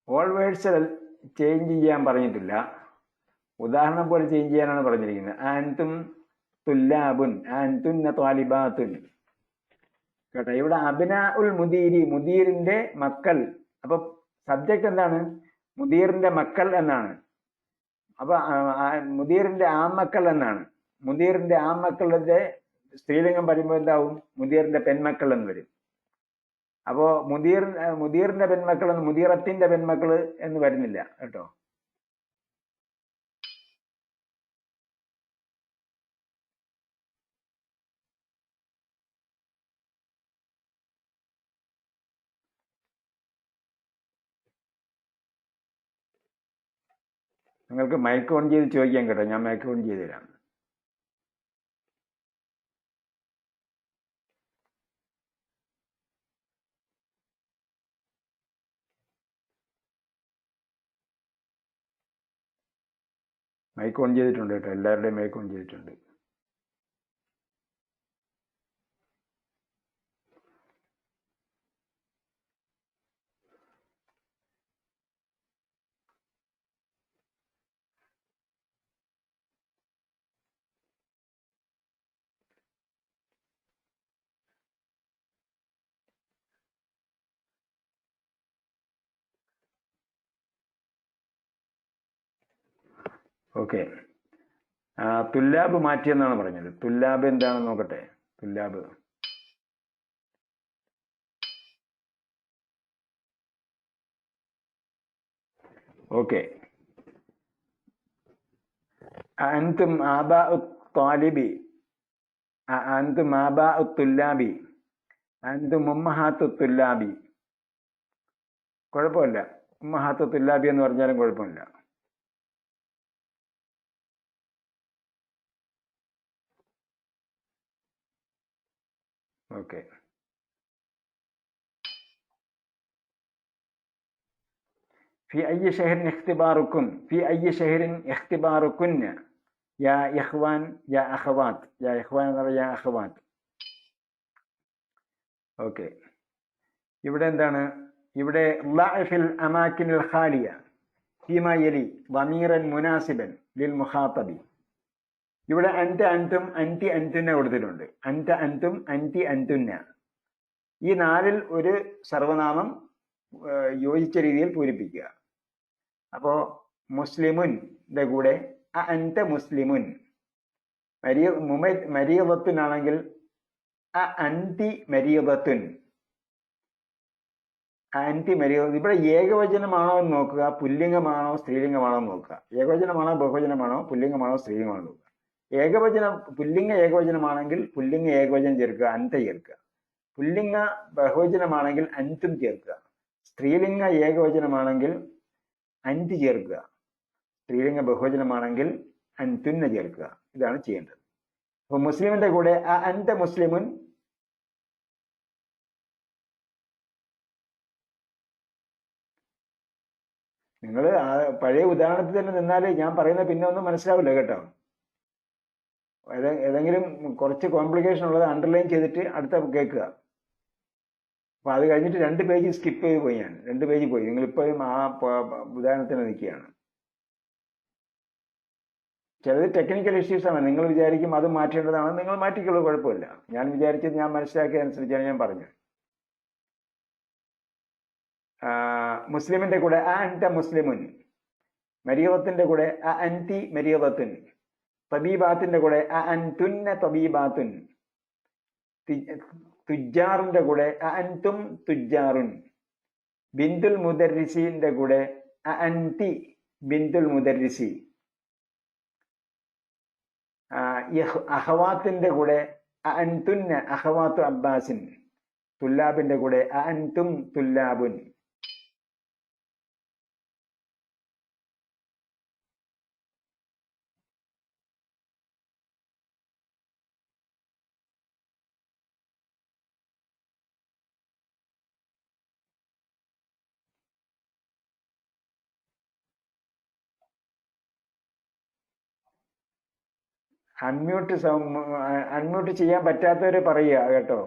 ഓൾ വേർഡ്സ് ചേഞ്ച് ചെയ്യാൻ പറഞ്ഞിട്ടില്ല. ഉദാഹരണം പോലെ ചേഞ്ച് ചെയ്യാനാണ് പറഞ്ഞിരിക്കുന്നത്. ആൻതും തുല്ലാബുൻ, ആൻതുന്ന ത്വാലിബാത്തുൻ. കേട്ടോ, ഇവിടെ അബ്ന ഉൽ മുദീരി, മുദീറിന്റെ മക്കൾ. അപ്പൊ സബ്ജക്റ്റ് എന്താണ്? മുദീറിന്റെ മക്കൾ എന്നാണ്. അപ്പൊ മുദീറിന്റെ ആമക്കൾ എന്നാണ്. മുദീറിന്റെ ആമക്കളുടെ സ്ത്രീലിംഗം പറയുമ്പോൾ എന്താവും? മുദീറിന്റെ പെൺമക്കൾ എന്ന് വരും. അപ്പോ മുദീറിന്റെ പെൺമക്കൾ എന്ന്, മുദീറത്തിന്റെ പെൺമക്കൾ എന്ന് വരുന്നില്ല കേട്ടോ. നിങ്ങൾക്ക് മൈക്ക് ഓൺ ചെയ്ത് ചോദിക്കാം കേട്ടോ, ഞാൻ മൈക്ക് ഓൺ ചെയ്ത് തരാം. മൈക്ക് ഓൺ ചെയ്തിട്ടുണ്ട് കേട്ടോ, എല്ലാവരുടെയും മൈക്ക് ഓൺ ചെയ്തിട്ടുണ്ട്. ഓക്കെ, തുല്ലാബ് മാറ്റിയെന്നാണ് പറഞ്ഞത്. തുല്ലാബ് എന്താണെന്ന് നോക്കട്ടെ. തുല്ലാബ് ഓക്കെ. അൻതും ആബാഉ ത്വാലിബി, അൻതും ആബാഉ തുല്ലാബി, അൻതും ഉമ്മഹാത്തു തുല്ലാബി. കുഴപ്പമില്ല, ഉമ്മഹാത്തു തുല്ലാബി എന്ന് പറഞ്ഞാലും കുഴപ്പമില്ല. ഓക്കെ. في أي شهر اختباركم؟ في أي شهر اختباركن يا إخوان يا أخوات. يا إخوان يا أخوات. ഓക്കെ. ഇവിടെ എന്താണ്? ഇവിടെ ളഅഫിൽ അമാകിനിൽ ഖാലിയ ഫീമാ യലി ളമീറൻ മുനാസിബൻ ലിൽ മുഖാതബി. ഇവിടെ അൻത അൻതും അൻതി അൻതുന്ന കൊടുത്തിട്ടുണ്ട്. അൻത അൻതും അൻതി അൻതുന്ന. ഈ നാലിൽ ഒരു സർവനാമം യോജിച്ച രീതിയിൽ പൂരിപ്പിക്കുക. അപ്പോ മുസ്ലിമുന്റെ കൂടെ അൻത മുസ്ലിമുൻ. മരീദത്തുനാണെങ്കിൽ അൻതി മരീദത്തുൻ. അൻതി മരീദ. ഇവിടെ ഏകവചനമാണോ എന്ന് നോക്കുക, പുല്ലിംഗമാണോ സ്ത്രീലിംഗമാണോ എന്ന് നോക്കുക. ഏകവചനമാണോ ബഹുവചനമാണോ, പുല്ലിംഗമാണോ സ്ത്രീലിംഗമാണോ നോക്കുക. പുല്ലിംഗ ഏകവചനമാണെങ്കിൽ പുല്ലിംഗ ഏകവചനം ചേർക്കുക, അൻത ചേർക്കുക. പുല്ലിംഗ ബഹുവചനമാണെങ്കിൽ അൻതും ചേർക്കുക. സ്ത്രീലിംഗ ഏകവചനമാണെങ്കിൽ അൻതി ചേർക്കുക. സ്ത്രീലിംഗ ബഹുവചനമാണെങ്കിൽ അൻതുന്ന ചേർക്കുക. ഇതാണ് ചെയ്യേണ്ടത്. അപ്പൊ മുസ്ലിമിന്റെ കൂടെ അൻത മുസ്ലിമുൻ. നിങ്ങൾ പഴയ ഉദാഹരണത്തിൽ തന്നെ നിന്നാല് ഞാൻ പറയുന്ന പിന്നെ ഒന്നും മനസ്സിലാവില്ല കേട്ടോ. ഏതെങ്കിലും കുറച്ച് കോംപ്ലിക്കേഷൻ ഉള്ളത് അണ്ടർലൈൻ ചെയ്തിട്ട് അടുത്ത കേൾക്കുക. അപ്പൊ അത് കഴിഞ്ഞിട്ട് 2 പേജ് സ്കിപ്പ് ചെയ്ത് പോയി. ഞാൻ 2 പേജ് പോയി. നിങ്ങളിപ്പോഴും ആ ഉദാഹരണത്തിന് നിൽക്കുകയാണ്. ചിലത് ടെക്നിക്കൽ ഇഷ്യൂസ് ആണ്. നിങ്ങൾ വിചാരിക്കും അത് മാറ്റേണ്ടതാണ്, നിങ്ങൾ മാറ്റിക്കുള്ളൂ, കുഴപ്പമില്ല. ഞാൻ വിചാരിച്ചത്, ഞാൻ മനസ്സിലാക്കിയ അനുസരിച്ചാണ് ഞാൻ പറഞ്ഞത്. മുസ്ലിമിന്റെ കൂടെ അൻത മുസ്ലിമുൻ. മരീദത്തിന്റെ കൂടെ അൻതി മരീദത്തുൻ. തബീബാത്തിന്റെ കൂടെ അൻതുന്ന തബീബാത്തുൻ. തുജാറിന്റെ കൂടെ അൻതും തുജാറുൻ. ബിന്ദുൽ മുദർരിസിന്റെ കൂടെ അൻതി ബിന്ദുൽ മുദർരിസി. അഖവാത്തിന്റെ കൂടെ അൻതുന്ന അഖവാത്തു അബ്ബാസിൻ. തുല്ലാബിന്റെ കൂടെ അൻതും തുല്ലാബുൻ. അൺമ്യൂട്ട് ചെയ്യാൻ പറ്റാത്തവര് പറയുക കേട്ടോ.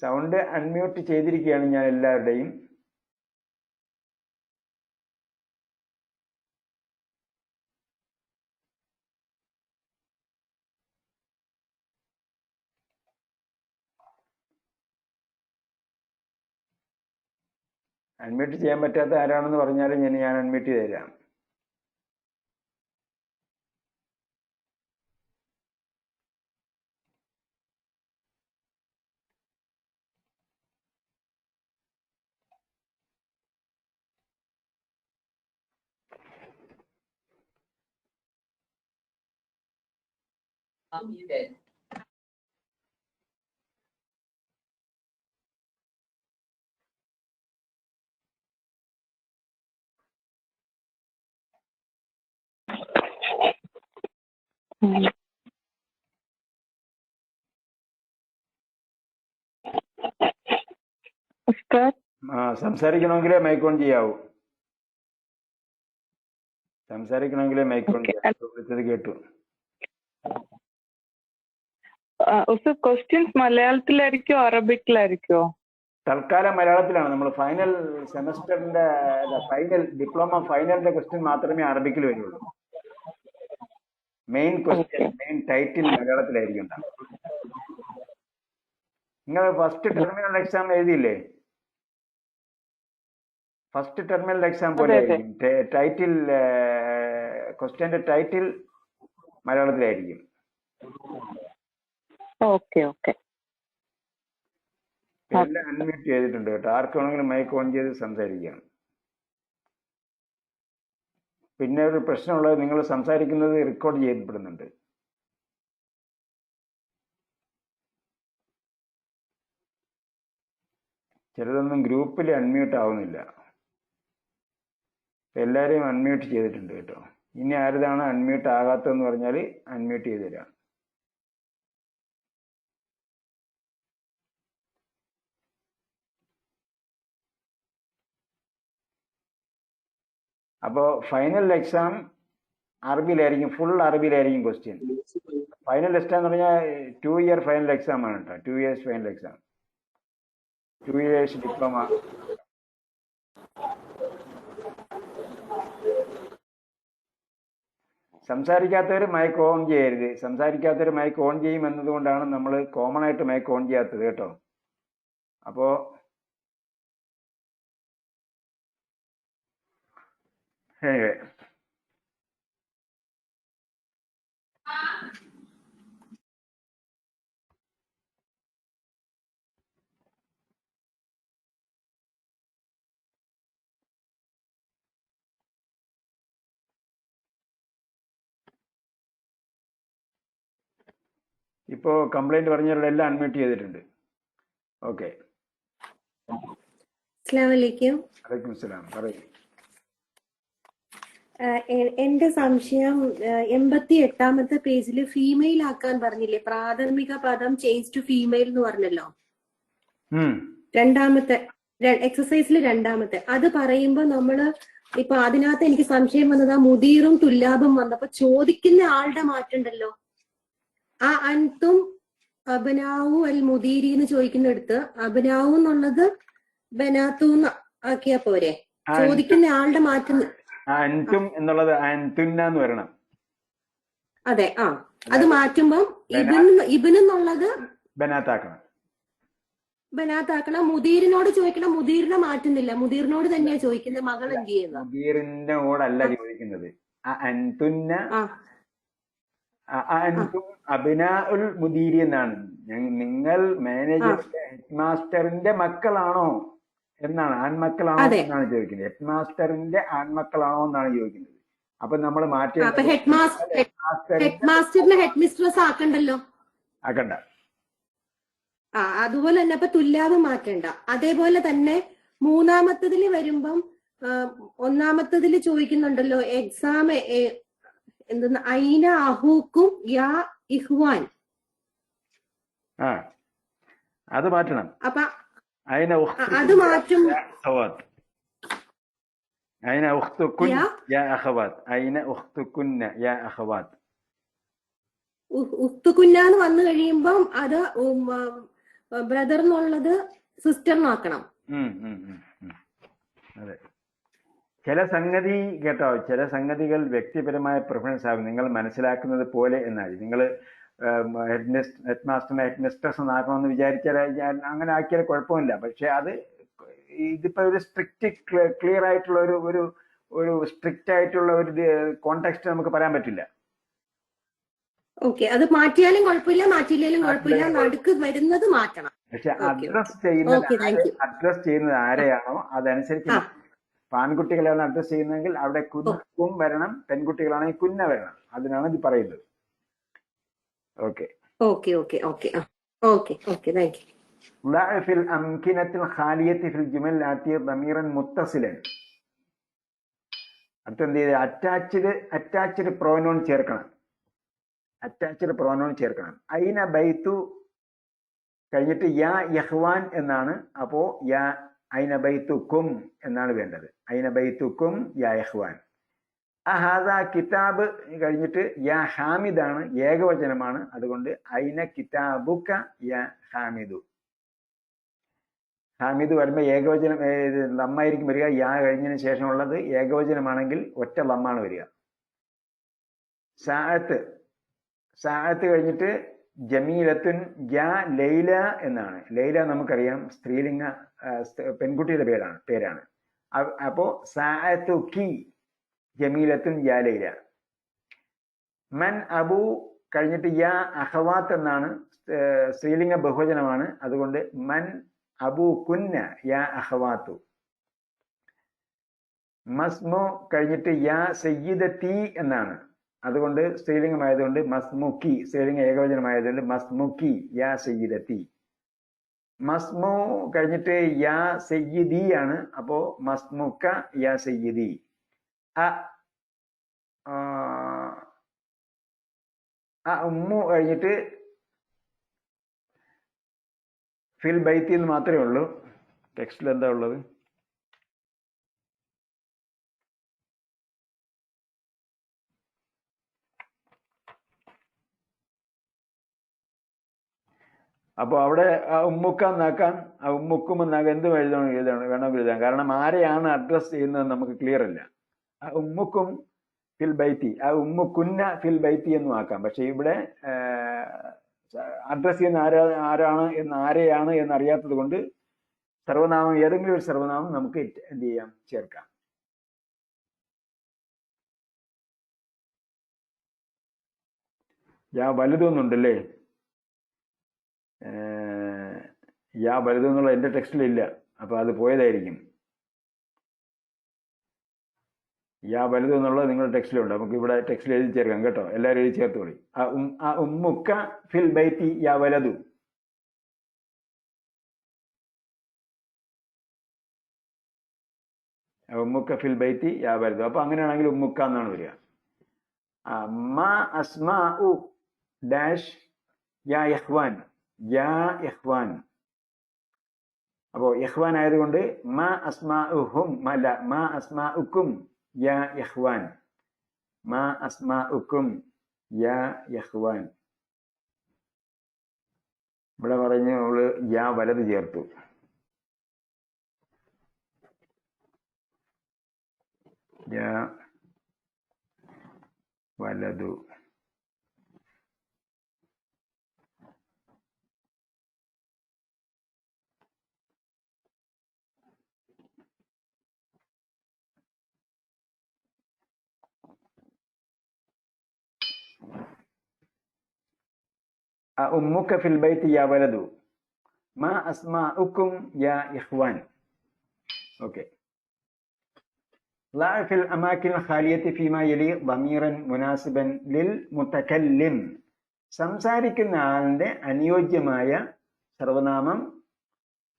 സൗണ്ട് അൺമ്യൂട്ട് ചെയ്തിരിക്കുകയാണ് ഞാൻ എല്ലാവരുടെയും. അൺമ്യൂട്ട് ചെയ്യാൻ പറ്റാത്ത ആരാണെന്ന് പറഞ്ഞാലും ഞാൻ അൺമ്യൂട്ട് ചെയ്ത് തരാം. സംസാരിക്കണമെങ്കിലേ മൈക്ക് ഓൺ ചെയ്യാവൂ. സംസാരിക്കണമെങ്കിലേ മൈക്ക് ഓൺ ചെയ്യാവൂ. വിളിച്ചത് കേട്ടു. ക്വസ്റ്റ്യൻസ് മലയാളത്തിലായിരിക്കോ അറബിക്കിലായിരിക്കോ? തൽക്കാലം മലയാളത്തിലാണ്. നമ്മൾ ഫൈനൽ സെമസ്റ്ററിന്റെ ഫൈനൽ ഡിപ്ലോമ ഫൈനലിന്റെ ക്വസ്റ്റ്യൻ മാത്രമേ അറബിക്കിൽ വരുള്ളൂ. മെയിൻ ക്വസ്റ്റ്യൻ, മെയിൻ ടൈറ്റിൽ മലയാളത്തിലായിരിക്കും. നിങ്ങൾ ഫസ്റ്റ് ടെർമിനൽ എക്സാം എഴുതിയില്ലേ? ഫസ്റ്റ് ടെർമിനൽ എക്സാം പോലെ ആയിരിക്കും. ടൈറ്റിൽ ക്വസ്റ്റ്യന്റെ ടൈറ്റിൽ മലയാളത്തിലായിരിക്കും. എല്ലാം അൺമ്യൂട്ട് ചെയ്തിട്ടുണ്ട് കേട്ടോ. ആർക്ക് വേണമെങ്കിലും മൈക്ക് ഓൺ ചെയ്ത് സംസാരിക്കാം. പിന്നെ ഒരു പ്രശ്നമുള്ളത്, നിങ്ങൾ സംസാരിക്കുന്നത് റെക്കോർഡ് ചെയ്യപ്പെടുന്നുണ്ട്. ചിലതൊന്നും ഗ്രൂപ്പിൽ അൺമ്യൂട്ട് ആവുന്നില്ല. എല്ലാവരെയും അൺമ്യൂട്ട് ചെയ്തിട്ടുണ്ട് കേട്ടോ. ഇനി ആരതാണ് അൺമ്യൂട്ട് ആകാത്തതെന്ന് പറഞ്ഞാൽ അൺമ്യൂട്ട് ചെയ്ത് തരാം. അപ്പോൾ ഫൈനൽ എക്സാം അറബിയിലായിരിക്കും, ഫുൾ അറബിയിലായിരിക്കും ക്വസ്റ്റ്യൻ. ഫൈനൽ എക്സാം എന്ന് പറഞ്ഞാൽ 2 ഇയർ ഫൈനൽ എക്സാം ആണ് കേട്ടോ. 2 years final exam, 2 years diploma. സംസാരിക്കാത്തവർ മൈക്ക് ഓൺ ചെയ്യരുത്. സംസാരിക്കാത്തവർ മൈക്ക് ഓൺ ചെയ്യും എന്നതുകൊണ്ടാണ് നമ്മൾ കോമൺ ആയിട്ട് മൈക്ക് ഓൺ ചെയ്യാത്തത് കേട്ടോ. അപ്പോൾ ഇപ്പോൾ കംപ്ലൈന്റ് പറഞ്ഞവരെല്ലാം അൺമ്യൂട്ട് ചെയ്തിട്ടുണ്ട്. ഓക്കെ. അസ്സലാമലൈക്കും. വലൈക്കും സലാം. പറയൂ. എന്റെ സംശയം 88ാമത്തെ പേജിൽ ഫീമെയിൽ ആക്കാൻ പറഞ്ഞില്ലേ? പ്രാഥമിക പദം ചേഞ്ച് ടു ഫീമെയിൽ എന്ന് പറഞ്ഞല്ലോ. രണ്ടാമത്തെ എക്സസൈസിൽ രണ്ടാമത്തെ അത് പറയുമ്പോ നമ്മള് ഇപ്പൊ അതിനകത്ത് എനിക്ക് സംശയം വന്നത് മുദീറും തുല്ലാബും വന്നപ്പോ ചോദിക്കുന്ന ആളുടെ മാറ്റുണ്ടല്ലോ. ആ അൻതും അബനാവു അൽ മുദീരി എന്ന് ചോദിക്കുന്നിടത്ത് അബനാവു എന്നുള്ളത് ബനാത്തൂന്ന് ആക്കിയാ പോരെ? ചോദിക്കുന്ന ആളുടെ മാറ്റം അൻതും എന്നുള്ളത് അൻതുന്നാന്ന് വരണം. അതെ. അത് മാറ്റുമ്പം ഇബിനെന്നുള്ളത് ബനാത്താക്കണം. മുദീറിനോട് ചോദിക്കണം. മുദീറിനെ മാറ്റുന്നില്ല. മുദീറിനോട് തന്നെയാ ചോദിക്കുന്നത്. മകൾ എന്ത് ചെയ്യുന്നത്? മുദീറിനോടല്ല ചോദിക്കുന്നത്. അൻതുന്ന അൻതും അബ്നാഉൽ മുദീരി എന്നാണ്. നിങ്ങൾ മാനേജറിന്റെ ഹെഡ് മാസ്റ്ററിന്റെ മക്കളാണോ എന്നാണ്. ആൺമക്കളാണോ എന്നാണ് ചോദിക്കുന്നത്. ഹെഡ് മാസ്റ്ററിന്റെ ആൺമക്കളാണോ എന്നാണ് ചോദിക്കുന്നത്. അപ്പൊ നമ്മൾ മാറ്റേണ്ടത് ഹെഡ് മാസ്റ്ററിനെ ഹെഡ് മിസ്ട്രസ് ആക്കണ്ടല്ലോ. ആക്കണ്ട. അതുപോലെ തന്നെ അപ്പൊ തുല്ലാവ് മാറ്റണ്ട. അതേപോലെ തന്നെ മൂന്നാമത്തതിൽ വരുമ്പം ഒന്നാമത്തതിൽ ചോദിക്കുന്നുണ്ടല്ലോ എക്സാം എന്തെന്ന് ഐന അഹൂക്കും യാ ഇഹ്വാൻ. അത് മാറ്റണം. അപ്പൊ അത് മാറ്റും. അയിന ഉഖ്തുകുൻ യാ അഖവാത്. അയിന ഉഖ്തുകുന്ന യാ അഖവാത്. ഉഖ്തുകുന്ന വന്നു കഴിയുമ്പം അത് ബ്രദർ എന്നുള്ളത് സിസ്റ്ററിനാക്കണം. അതെ. ചില സംഗതി കേട്ടോ, ചില സംഗതികൾ വ്യക്തിപരമായ പ്രിഫറൻസ് ആകും. നിങ്ങൾ മനസ്സിലാക്കുന്നത് പോലെ എന്നാൽ നിങ്ങൾ ഹെഡ് മാസ്റ്ററിനെ ഹെഡ് മിസ്ട്രസ് എന്നാക്കണമെന്ന് വിചാരിച്ചാൽ അങ്ങനെ ആക്കിയാൽ കുഴപ്പമില്ല. പക്ഷെ അത് ഇതിപ്പോ ഒരു സ്ട്രിക്റ്റ് ക്ലിയർ ആയിട്ടുള്ള ഒരു സ്ട്രിക്റ്റ് ആയിട്ടുള്ള ഒരു കോണ്ടെക്സ്റ്റ് നമുക്ക് പറയാൻ പറ്റില്ല. ഓക്കെ, അത് മാറ്റിയാലും കുഴപ്പമില്ല, മാറ്റിയില്ലാലും കുഴപ്പമില്ല, നടുക്ക് വരുന്നത് മാറ്റണം. പക്ഷെ ഓക്കെ അഡ്രസ് ചെയ്യുന്നത് ആരെയാണോ അതനുസരിച്ച് ആൺകുട്ടികളാണ് അഡ്രസ് ചെയ്യുന്നതെങ്കിൽ അവിടെ കും വരണം, പെൺകുട്ടികളാണെങ്കിൽ കുന്ന വരണം. അതിനാണ് ഇത് പറയുന്നത്. Okay okay okay okay okay okay thank you. ضع في الأمكنة الخالية في الجمل الآتية ضميرا متصلا. അടുത്ത എന്ത് ചെയ്ത് അറ്റാച്ച്ഡ് പ്രോനോൺ ചേർക്കണം. ഐന ബൈത്തു കഴിഞ്ഞിട്ട് യാ യഹ്വാൻ എന്നാണ്. അപ്പോ യാ ഐന ബൈത്തുക്കും എന്നാണ് വേണ്ടത്. ഐന ബൈത്തുക്കും യാ യഹ്വാൻ. അഹാദ കിതാബ് കഴിഞ്ഞിട്ട് യാ ഹാമിദാണ്, ഏകവചനമാണ്. അതുകൊണ്ട് ഐന കിതാബുക യാ ഹാമിദു. ഹാമിദ് വരുമ്പോൾ ഏകവചനം ലമ്മായിരിക്കും വരിക. യാ കഴിഞ്ഞതിന് ശേഷമുള്ളത് ഏകവചനമാണെങ്കിൽ ഒറ്റ ലമ്മാണ് വരിക. സാഅത്ത് കഴിഞ്ഞിട്ട് ജമീലത്തുൻ യാ ലൈല എന്നാണ്. ലൈല നമുക്കറിയാം സ്ത്രീലിംഗ പെൺകുട്ടിയുടെ പേരാണ്. അപ്പോ സാഅത്തു കി ജമീലത്തുൻ യാ ലൈല. മൻ അബു കഴിഞ്ഞിട്ട് യാ അഹവാത്ത് എന്നാണ്, സ്ത്രീലിംഗ ബഹുവചനമാണ്. അതുകൊണ്ട് മൻ അബു കുന്ന യാ അഹവാത്തു. മസ്മു കഴിഞ്ഞിട്ട് യാ സയ്യിദത്തി എന്നാണ്. അതുകൊണ്ട് സ്ത്രീലിംഗമായതുകൊണ്ട് മസ്മുക്കി, സ്ത്രീലിംഗ ഏകവചനമായതുകൊണ്ട് മസ്മുക്കി യാ സയ്യിദത്തി. മസ്മു കഴിഞ്ഞിട്ട് യാ സയ്യിദി ആണ്. അപ്പോ മസ്മുക്ക യാ സയ്യിദി. ഉമ്മു കഴിഞ്ഞിട്ട് ഫിൽ ബൈത്തി എന്ന് മാത്രമേ ഉള്ളൂ. ടെക്സ്റ്റിൽ എന്താ ഉള്ളത്? അപ്പോൾ അവിടെ ഉമ്മുക്ക എന്നാക്കാൻ, ഉമ്മുക്കും എന്നാക്കാൻ എന്ത് വേണമെങ്കിൽ എഴുതാം. കാരണം ആരെയാണ് അഡ്രസ് ചെയ്യുന്നത് നമുക്ക് ക്ലിയർ അല്ല. ഉമ്മുക്കും ഫിൽ ബൈത്തി, ഉമ്മുക്കുന്ന ഫിൽ ബൈത്തി എന്നും ആക്കാം. പക്ഷെ ഇവിടെ അഡ്രസ് ചെയ്യുന്ന ആരെയാണ് എന്നറിയാത്തത് കൊണ്ട് സർവനാമം, ഏതെങ്കിലും ഒരു സർവനാമം നമുക്ക് എന്ത് ചെയ്യാം, ചേർക്കാം. യാ വലുതൊന്നുണ്ടല്ലേ? യാ വലുതെന്നുള്ള എൻ്റെ ടെക്സ്റ്റിലില്ല. അപ്പൊ അത് പോയതായിരിക്കും. യാ വലുത് എന്നുള്ളത് നിങ്ങളുടെ ടെക്സ്റ്റിലുണ്ട്. നമുക്ക് ഇവിടെ ടെക്സ്റ്റിൽ എഴുതി ചേർക്കാം കേട്ടോ. എല്ലാവരും എഴുതി ചേർത്തോളി. ഉമ്മുക്ക ഫിൽ ബൈത്തി യാ വലതു. ഉമ്മുക്ക ഫിൽ ബൈത്തി യാ വലതു. അപ്പൊ അങ്ങനെയാണെങ്കിൽ ഉമ്മുക്ക എന്നാണ് വരിക. മാ അസ്മാ ഉ ഡാഷ് യാ യഹ്വാൻ, യാ യഹ്വാൻ. അപ്പോ യഹ്വാൻ ആയതുകൊണ്ട് മാ അസ്മാ ഉഹും അല്ല, മാ അസ്മാ ഉക്കും യാ യഹ്വാൻ. മാ അസ്മാ ഉക്കും യാ യഹ്വാൻ. ഇവിടെ പറഞ്ഞ് അവള് യാ വലത് ചേർത്തു. യാ വലതു. ഉമ്മുക്ക ഫിൽ ബൈത്തി യാ വലതു. മാ അസ്മാഉക്കും യാ ഇഖ്വാൻ. ഓക്കെ. ضع في الأماكن الخالية فيما يلي ضميرا مناسبا للمتكلم. സംസാരിക്കുന്ന ആളിന്റെ അനുയോജ്യമായ സർവനാമം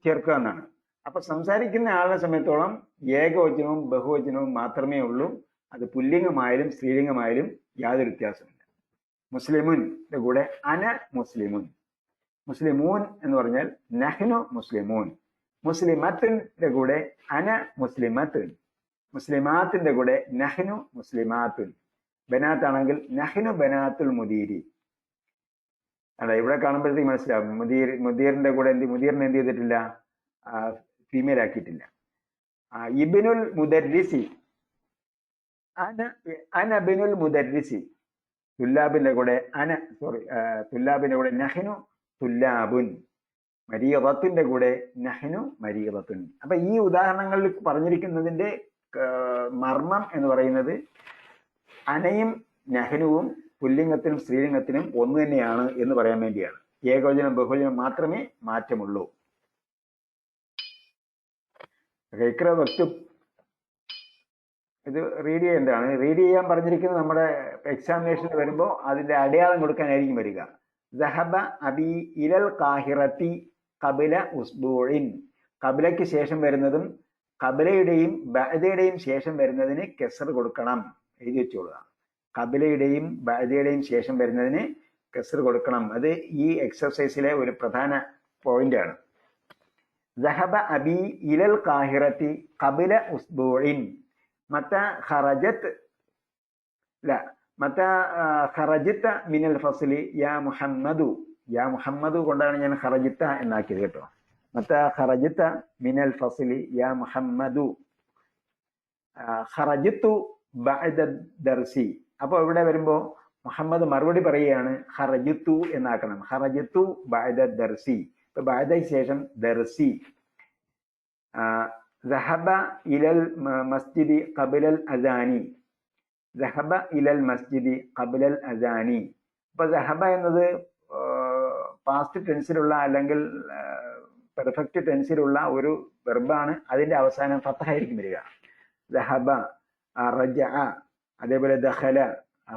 ചേർക്കുക എന്നാണ്. അപ്പൊ സംസാരിക്കുന്ന ആളുടെ സമയത്തോളം ഏകവചനവും ബഹുവചനവും മാത്രമേ ഉള്ളൂ. അത് പുല്ലിംഗമായാലും സ്ത്രീലിംഗമായാലും യാതൊരു വ്യത്യാസമില്ല. മുസ്ലിമുന്റെ കൂടെ അന മുസ്ലിമുൻ. മുസ്ലിമൂൻ എന്ന് പറഞ്ഞാൽ നഹ്നു മുസ്ലിമൂൻ. മുസ്ലിമത്തിന്റെ കൂടെ അന മുസ്ലിമത്തുൻ. മുസ്ലിമാത്തിന്റെ കൂടെ നഹ്നു മുസ്ലിമാത്തുൻ. ബനാത്താണെങ്കിൽ നഹ്നു ബനാത്തുൽ മുദീരി. അല്ല, ഇവിടെ കാണുമ്പോഴത്തേക്ക് മനസ്സിലാവും. മുദീറിന്റെ കൂടെ മുദീറിനെ എന്ത് ചെയ്തിട്ടില്ല, ഫീമെയിൽ ആക്കിയിട്ടില്ല. ഇബ്നുൽ മുദർരിസി, അന ബിനുൽ മുദർരിസി. തുല്ലാബിന്റെ കൂടെ തുല്ലാബിന്റെ കൂടെ നഹ്നു തുല്ലാബുൻ. മരീദത്തിന്റെ കൂടെ നഹ്നു മരീദത്തുൻ. അപ്പൊ ഈ ഉദാഹരണങ്ങളിൽ പറഞ്ഞിരിക്കുന്നതിന്റെ മർമ്മം എന്ന് പറയുന്നത് അനയും നഹ്നുവും പുല്ലിംഗത്തിനും സ്ത്രീലിംഗത്തിനും ഒന്ന് തന്നെയാണ് എന്ന് പറയാൻ വേണ്ടിയാണ്. ഏകവചനം ബഹുവചനം മാത്രമേ മാറ്റമുള്ളൂ. ഇക്ര വക്തു ഇത് റീഡ് ചെയ്യേണ്ടതാണ്. റീഡ് ചെയ്യാൻ പറഞ്ഞിരിക്കുന്നത് നമ്മുടെ എക്സാമിനേഷനിൽ വരുമ്പോൾ അതിന്റെ അടയാളം കൊടുക്കാനായിരിക്കും വരിക. ദഹബ അബി ഇലൽ കാഹിറത്തി കബില ഉസ്ബൂഇൻ. കബിലയ്ക്ക് ശേഷം വരുന്നതും കബിലയുടെയും ബഅദയുടെയും ശേഷം വരുന്നതിന് കെസർ കൊടുക്കണം. എഴുതി വെച്ചോളുക. കബിലയുടെയും ബഅദയുടെയും ശേഷം വരുന്നതിന് കെസർ കൊടുക്കണം. അത് ഈ എക്സർസൈസിലെ ഒരു പ്രധാന പോയിന്റ് ആണ്. ദഹബ അബി ഇലൽ കാഹിറത്തി കബില ഉസ്ബൂഇൻ. മത ഖറജത് മത ഖറജിത്ത മിനൽ ഫസ്ലി യാ മുഹമ്മദു. യാ മുഹമ്മദു കൊണ്ടാണ് ഞാൻ ഖറജിത്ത എന്നാക്കിയത് കേട്ടോ. മത ഖറജിത്ത മിനൽ ഫസ്ലി യാ മുഹമ്മദു. ഖറജിത്തു ബഅദ ദർസി. അപ്പോൾ ഇവിടെ വരുമ്പോൾ മുഹമ്മദ് മറുപടി പറയുകയാണ് ഖറജിത്തു എന്നാക്കണം. ഖറജിത്തു ബഅദ ദർസി. ഇപ്പൊ ബഅദയ്ക്ക് ശേഷം ദർസി. ദഹബ ഇലൽ മസ്ജിദി ഖബലൽ അസാനി. ദഹബ ഇലൽ മസ്ജിദി ഖബലൽ അസാനി. അപ്പൊ ദഹബ എന്നത് പാസ്റ്റ് ടെൻസിലുള്ള അല്ലെങ്കിൽ പെർഫെക്റ്റ് ടെൻസിലുള്ള ഒരു വെർബാണ്. അതിന്റെ അവസാനം ഫത്തഹായിരിക്കും വരിക. ദഹബ, റജഅ, അതേപോലെ ദഖല,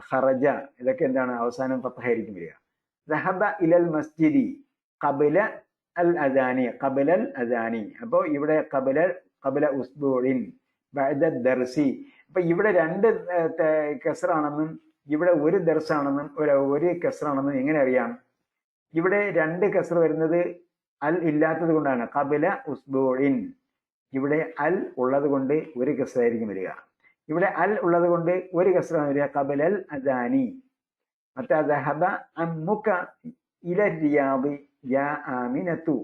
ഖറജ, ഇതൊക്കെ എന്താണ് അവസാനം ഫത്തഹായിരിക്കും വരിക. ദഹബ ഇലൽ മസ്ജിദി ഖബല അൽ അസാനി. ഖബലൽ അസാനി. അപ്പോൾ ഇവിടെ ഖബല ഉസ്ബൂഇൻ ബഅദ ദർസി. അപ്പൊ ഇവിടെ രണ്ട് കെസറാണെന്നും ഇവിടെ ഒരു ദർസാണെന്നും ഒരു കെസറാണെന്നും എങ്ങനെ അറിയാം? ഇവിടെ രണ്ട് കെസർ വരുന്നത് അൽ ഇല്ലാത്തത് കൊണ്ടാണ്. ഖബല ഉസ്ബൂഇൻ. ഇവിടെ അൽ ഉള്ളത് കൊണ്ട് ഒരു കെസറായിരിക്കും വരിക. ഇവിടെ അൽ ഉള്ളത് കൊണ്ട് ഒരു കെസറാണ് വരിക. ഖബലൽ അസാനി. മറ്റേ ദഹബ അമ്മുക ഇല റിയാദി യാ ആമിനതു.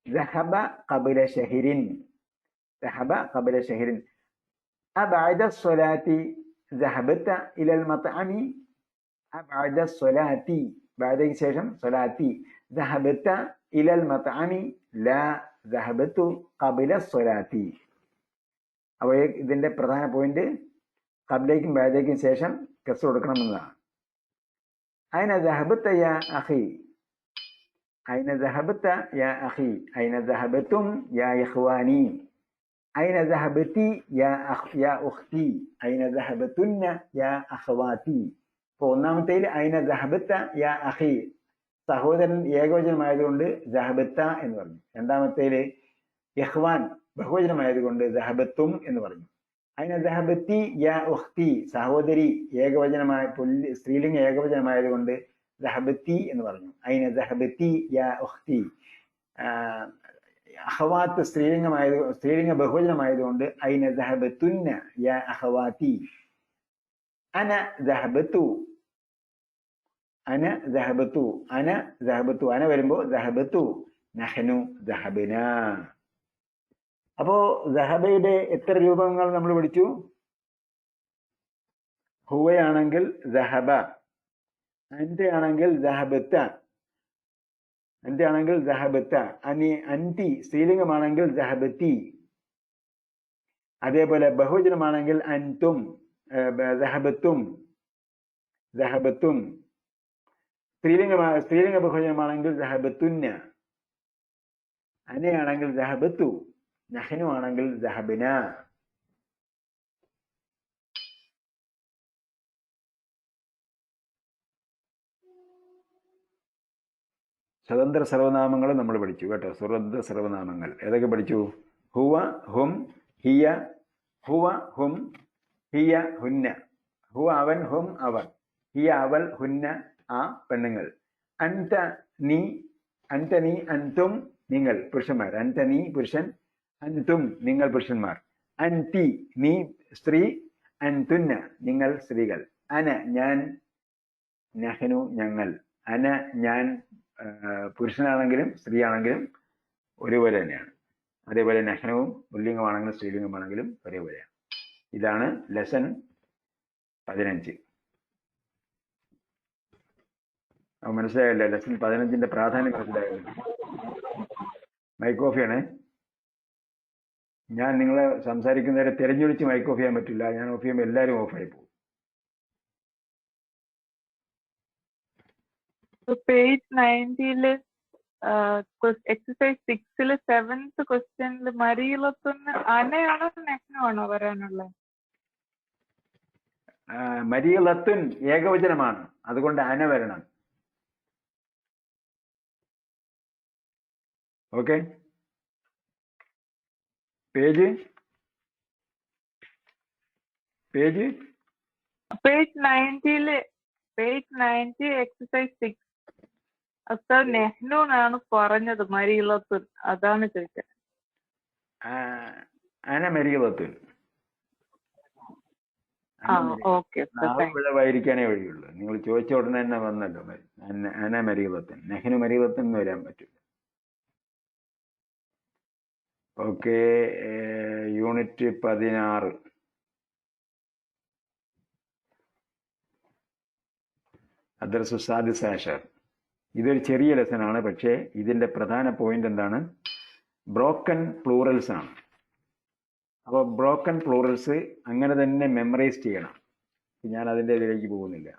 ദഹബ ഖബല ശഹരിൻ. ദഹബ ഖബല ശഹരിൻ. അബഅദ സ്വലാത്തി ദഹബത ഇലൽ മത്അമി. അബഅദ സ്വലാത്തി. ബഅദയ്ക്ക് ശേഷം സ്വലാത്തി. ദഹബത ഇലൽ മത്അമി ലാ ദഹബതു ഖബല സ്വലാത്തി. അപ്പോൾ ഇതിന്റെ പ്രധാന പോയിന്റ് ഖബലയ്ക്കും ബഅദയ്ക്കും ശേഷം കെസർ കൊടുക്കണമെന്നതാണ്. അയ്ന ദഹബത യാ അഖി. അയ്ന ദഹബത യാ അഖി. അയ്ന ദഹബതും യാ ഇഖ്വാനി. അയ്ന ദഹബതി യാ ഉഖ്തി. അയ്ന ദഹബതുന്ന യാ അഖവാതി. അപ്പോൾ ഒന്നാമത്തേൽ അയ്ന ദഹബത യാ അഖി, സഹോദരൻ ഏകവചനമായതുകൊണ്ട് ദഹബത്ത എന്ന് പറഞ്ഞു. രണ്ടാമത്തേല് ഇഖ്വാൻ ബഹുവചനമായതുകൊണ്ട് ദഹബത്തും എന്ന് പറഞ്ഞു. അയ്ന ദഹബത്തി യാ ഉഖ്തി, സഹോദരി ഏകവചനമായ സ്ത്രീലിംഗ ഏകവചനമായതുകൊണ്ട് ദഹബത്തി എന്ന് പറഞ്ഞു. അയ്ന ദഹബത്തി യാ ഉഖ്തി. അഖവാത്ത് സ്ത്രീലിംഗ ബഹുവചനമായതുകൊണ്ട് അയ്ന ദഹബത്തുന്ന യാ അഖവാതി. അന ദഹബത്തു. അന ദഹബത്തു. അന ദഹബത്തു. അന വരുമ്പോ ദഹബത്തു. നഹ്നു ദഹബന. അപ്പോ ദഹബയുടെ എത്ര രൂപങ്ങൾ നമ്മൾ പഠിച്ചു? ഹുവയാണെങ്കിൽ ദഹബ, അൻതയാണെങ്കിൽ ദഹബത്ത, അൻതയാണെങ്കിൽ ദഹബത്ത, അൻതി സ്ത്രീലിംഗമാണെങ്കിൽ ദഹബത്തി. അതേപോലെ ബഹുവചനമാണെങ്കിൽ അൻതും ദഹബത്തും ദഹബത്തും. സ്ത്രീലിംഗ ബഹുവചനമാണെങ്കിൽ ദഹബത്തുന്ന. അനയാണെങ്കിൽ ദഹബത്തു. നഹ്നു ആണെങ്കിൽ ദഹബന. സ്വതന്ത്ര സർവനാമങ്ങൾ നമ്മൾ പഠിച്ചു കേട്ടോ. സ്വതന്ത്ര സർവനാമങ്ങൾ ഏതൊക്കെ പഠിച്ചു? ഹുവ, ഹും, ഹിയ. ഹുവ, ഹും, ഹിയ, ഹുന്ന. ഹുവ അവൻ, ഹും അവർ, ഹിയ അവൾ, ഹുന്ന ആ പെണ്ണുങ്ങൾ. അൻത നീ, അൻത നീ, അൻതും നിങ്ങൾ പുരുഷന്മാർ. അൻത നീ പുരുഷൻ, അൻതും നിങ്ങൾ പുരുഷന്മാർ. അൻതി നീ സ്ത്രീ, അൻതുന്ന നിങ്ങൾ സ്ത്രീകൾ. അന ഞാൻ, നഹ്നു ഞങ്ങൾ. അന ഞാൻ പുരുഷനാണെങ്കിലും സ്ത്രീ ആണെങ്കിലും ഒരുപോലെ തന്നെയാണ്. അതേപോലെ നഹ്നുവും പുല്ലിംഗമാണെങ്കിലും സ്ത്രീലിംഗമാണെങ്കിലും ഒരേപോലെയാണ്. ഇതാണ് ലെസൺ 15. മനസ്സിലായല്ലേ? ലെസൺ 15 പ്രാധാന്യം മനസ്സിലായല്ലോ. മൈക്ക് ഓഫ് ചെയ്യണേ. ഞാൻ നിങ്ങളെ സംസാരിക്കുന്നവരെ തിരഞ്ഞെടുത്ത് മൈക്ക് ഓഫ് ചെയ്യാൻ പറ്റില്ല. ഞാൻ ഓഫ് ചെയ്യുമ്പോൾ എല്ലാവരും ഓഫായി പോകും. പേജ് 90 എക്സസൈസ് 6 7th ക്വസ്റ്റ്യനിൽ മരിയിലത്തുനിന്ന് അനയാണോ നെഹ്നുവാണോ വരാനുള്ളത്? മരിയലത്തുൻ ഏകവചനമാണ്, അതുകൊണ്ട് അന വരണം. ഓക്കെ, പേജ് 90 എക്സസൈസ് 6 അസർ നെഹ്നു എന്നാണ് പറഞ്ഞത്, മരിയിലത്തുൻ. അതാണ് ചോദിച്ചത്. അന മരിയലത്തുൻ. ഓക്കെ, പിഴവായിരിക്കാനേ വഴിയുള്ളൂ. നിങ്ങൾ ചോദിച്ച ഉടനെ തന്നെ വന്നല്ലോ. അന മരിയലത്തുൻ, നെഹ്നു മരിയലത്തുൻ എന്ന് വരാൻ പറ്റില്ല. Okay, unit 16 അദ്രസു സാദിസ് ആഷർ. ഇതൊരു ചെറിയ ലെസൺ ആണ്, പക്ഷേ ഇതിന്റെ പ്രധാന പോയിന്റ് എന്താണ്? ബ്രോക്കൺ പ്ലൂറൽസ് ആണ്. അപ്പോൾ ബ്രോക്കൺ പ്ലൂറൽസ് അങ്ങനെ തന്നെ മെമ്മറൈസ് ചെയ്യണം. ഞാൻ അതിൻ്റെ ഇതിലേക്ക് പോകുന്നില്ല,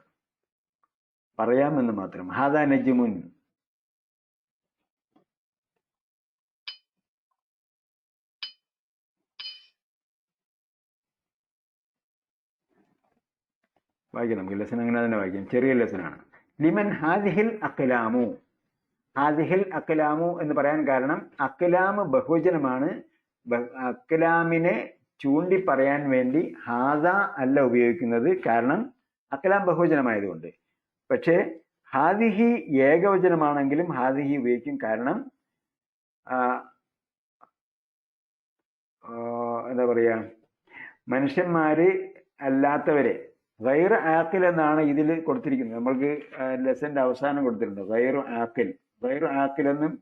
പറയാമെന്ന് മാത്രം. ഹാദാ നജ്മുൻ, വായിക്കാം. നമുക്ക് ലെസൺ അങ്ങനെ തന്നെ വായിക്കാം, ചെറിയ ലെസനാണ്. ലിമൻ ഹാദിഹിൽ അക്ലാമു. ഹാദിഹിൽ അക്ലാമു എന്ന് പറയാൻ കാരണം അക്ലാമ് ബഹുവചനമാണ്. അക്ലാമിനെ ചൂണ്ടി പറയാൻ വേണ്ടി ഹാദ അല്ല ഉപയോഗിക്കുന്നത്, കാരണം അക്ലാം ബഹുവചനമായതുകൊണ്ട്. പക്ഷേ ഹാദിഹി ഏകവചനമാണെങ്കിലും ഹാദിഹി ഉപയോഗിക്കും, കാരണം എന്താ പറയാ, മനുഷ്യന്മാര് അല്ലാത്തവരെ ഗൈർ ആക്കിൽ എന്നാണ് ഇതിൽ കൊടുത്തിരിക്കുന്നത്. നമ്മൾക്ക് ലെസന്റെ അവസാനം കൊടുത്തിട്ടുണ്ട് ഗൈർ ആക്കിൽ. ഗൈർ ആക്കിലെന്നും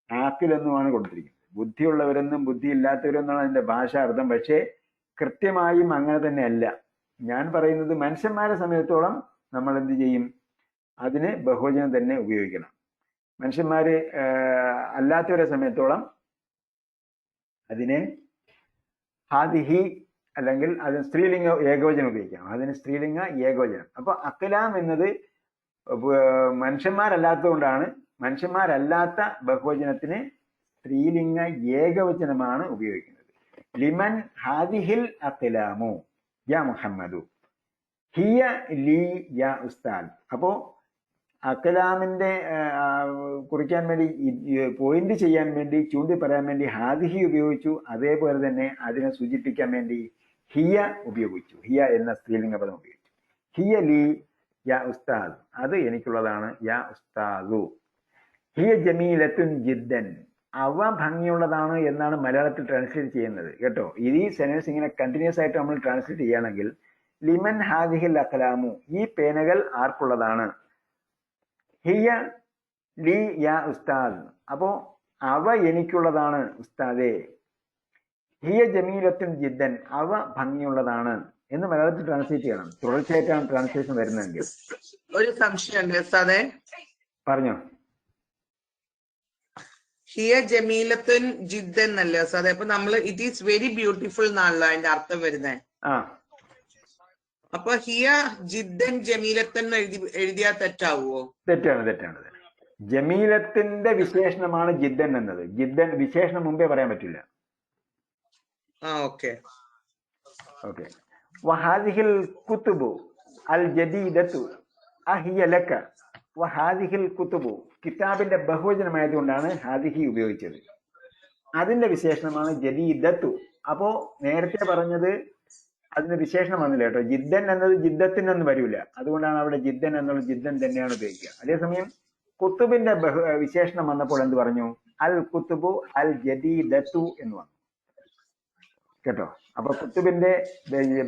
ആക്കിലെന്നുമാണ് കൊടുത്തിരിക്കുന്നത്. ബുദ്ധിയുള്ളവരെന്നും ബുദ്ധി ഇല്ലാത്തവരെന്നാണ് അതിന്റെ ഭാഷാർത്ഥം. പക്ഷേ കൃത്യമായും അങ്ങനെ തന്നെ അല്ല. ഞാൻ പറയുന്നത് മനുഷ്യന്മാരെ സമയത്തോളം നമ്മൾ എന്ത് ചെയ്യും, അതിന് ബഹുവചനം തന്നെ ഉപയോഗിക്കണം. മനുഷ്യന്മാര് അല്ലാത്തവരെ സമയത്തോളം അതിനെ ഹാദിഹി അല്ലെങ്കിൽ അതിന് സ്ത്രീലിംഗ ഏകവചനം ഉപയോഗിക്കാം. അതിന് സ്ത്രീലിംഗ ഏകവചനം. അപ്പൊ അക്ലാം എന്നത് മനുഷ്യന്മാരല്ലാത്തത് കൊണ്ടാണ് മനുഷ്യന്മാരല്ലാത്ത ബഹുവചനത്തിന് സ്ത്രീലിംഗ ഏകവചനമാണ് ഉപയോഗിക്കുന്നത്. ലിമൻ ഹാദിഹിൽ അക്ലാമു യാ മുഹമ്മദു, ഹിയ ലീ യാ ഉസ്താദ്. അപ്പോ അക്ലാമിന്റെ കുറിക്കാൻ വേണ്ടി, പോയിന്റ് ചെയ്യാൻ വേണ്ടി, ചൂണ്ടി പറയാൻ വേണ്ടി ഹാദിഹി ഉപയോഗിച്ചു. അതേപോലെ തന്നെ അതിനെ സൂചിപ്പിക്കാൻ വേണ്ടി ഹിയ ഉപയോഗിച്ചു. ഹിയ എന്ന സ്ത്രീലിംഗ പദം ഉപയോഗിച്ചു. ഹിയ ലീ യാ ഉസ്താദ്, അത് എനിക്കുള്ളതാണ്. യാ ഉസ്താദു. ഹിയ ജമീലത്തുൻ ജിദ്ദൻ, അവ ഭംഗിയുള്ളതാണ് എന്നാണ് മലയാളത്തിൽ ട്രാൻസ്ലേറ്റ് ചെയ്യുന്നത് കേട്ടോ. ഈ സെന്റൻസ് ഇങ്ങനെ കണ്ടിന്യൂസ് ആയിട്ട് നമ്മൾ ട്രാൻസ്ലേറ്റ് ചെയ്യുകയാണെങ്കിൽ ലിമൻ ഹാദിഹിൽ അക്ലാമു, ഈ പേനകൾ ആർക്കുള്ളതാണ്? ഹിയ ലീ യാ ഉസ്താദ്, അപ്പോ അവ എനിക്കുള്ളതാണ് ഉസ്താദേ. ഹിയ ജമീലത്തുൻ ജിദ്ദൻ, അവ ഭംഗിയുള്ളതാണ് എന്ന് മലയാളത്തിൽ ട്രാൻസ്ലേറ്റ് ചെയ്യണം. തുടർച്ചയായിട്ടാണ് ട്രാൻസ്ലേഷൻ വരുന്നതെങ്കിൽ. ഒരു സംശയമുണ്ട് ഉസ്താദേ, പറഞ്ഞോ. ഹിയ ജമീലത്തുൻ ജിദ്ദൻ എന്നല്ലേ ഉസ്താദേ? അപ്പൊ നമ്മള് ഇറ്റ് ഈസ് വെരി ബ്യൂട്ടിഫുൾ എന്നാണല്ലോ അതിന്റെ അർത്ഥം വരുന്നത്. അപ്പൊ ഹിയ ജിദ്ദൻ ജമീലത്തൻ എഴുതിയാൽ തെറ്റാവോ? തെറ്റാണ്. ജമീലത്തിന്റെ വിശേഷണമാണ് ജിദ്ദൻ എന്നത്. ജിദ്ദൻ വിശേഷണം മുമ്പേ പറയാൻ പറ്റില്ല. ഓക്കെ. വഹാദിഹിൽ കുതുബു അൽ ജദീദതു അഹിയ ലക. വഹാദിഹിൽ കുതുബു, കിതാബിന്റെ ബഹുവചനമായതുകൊണ്ടാണ് ഹാദിഹി ഉപയോഗിച്ചത്. അതിന്റെ വിശേഷണമാണ് ജദീദത്തു. അപ്പോ നേരത്തെ പറഞ്ഞത് അതിന് വിശേഷണം വന്നില്ല കേട്ടോ. ജിദ്ദൻ എന്നത് ജിദ്ദത്തിനൊന്നും വരില്ല, അതുകൊണ്ടാണ് അവിടെ ജിദ്ദൻ എന്നുള്ള ജിദ്ദൻ തന്നെയാണ് ഉപയോഗിക്കുക. അതേസമയം കുത്തുബിന്റെ വിശേഷണം വന്നപ്പോൾ എന്ത് പറഞ്ഞു? അൽ കുത്തുബു അൽ ജദീദത്തു എന്ന് വന്നു കേട്ടോ. അപ്പൊ കുത്തുബിന്റെ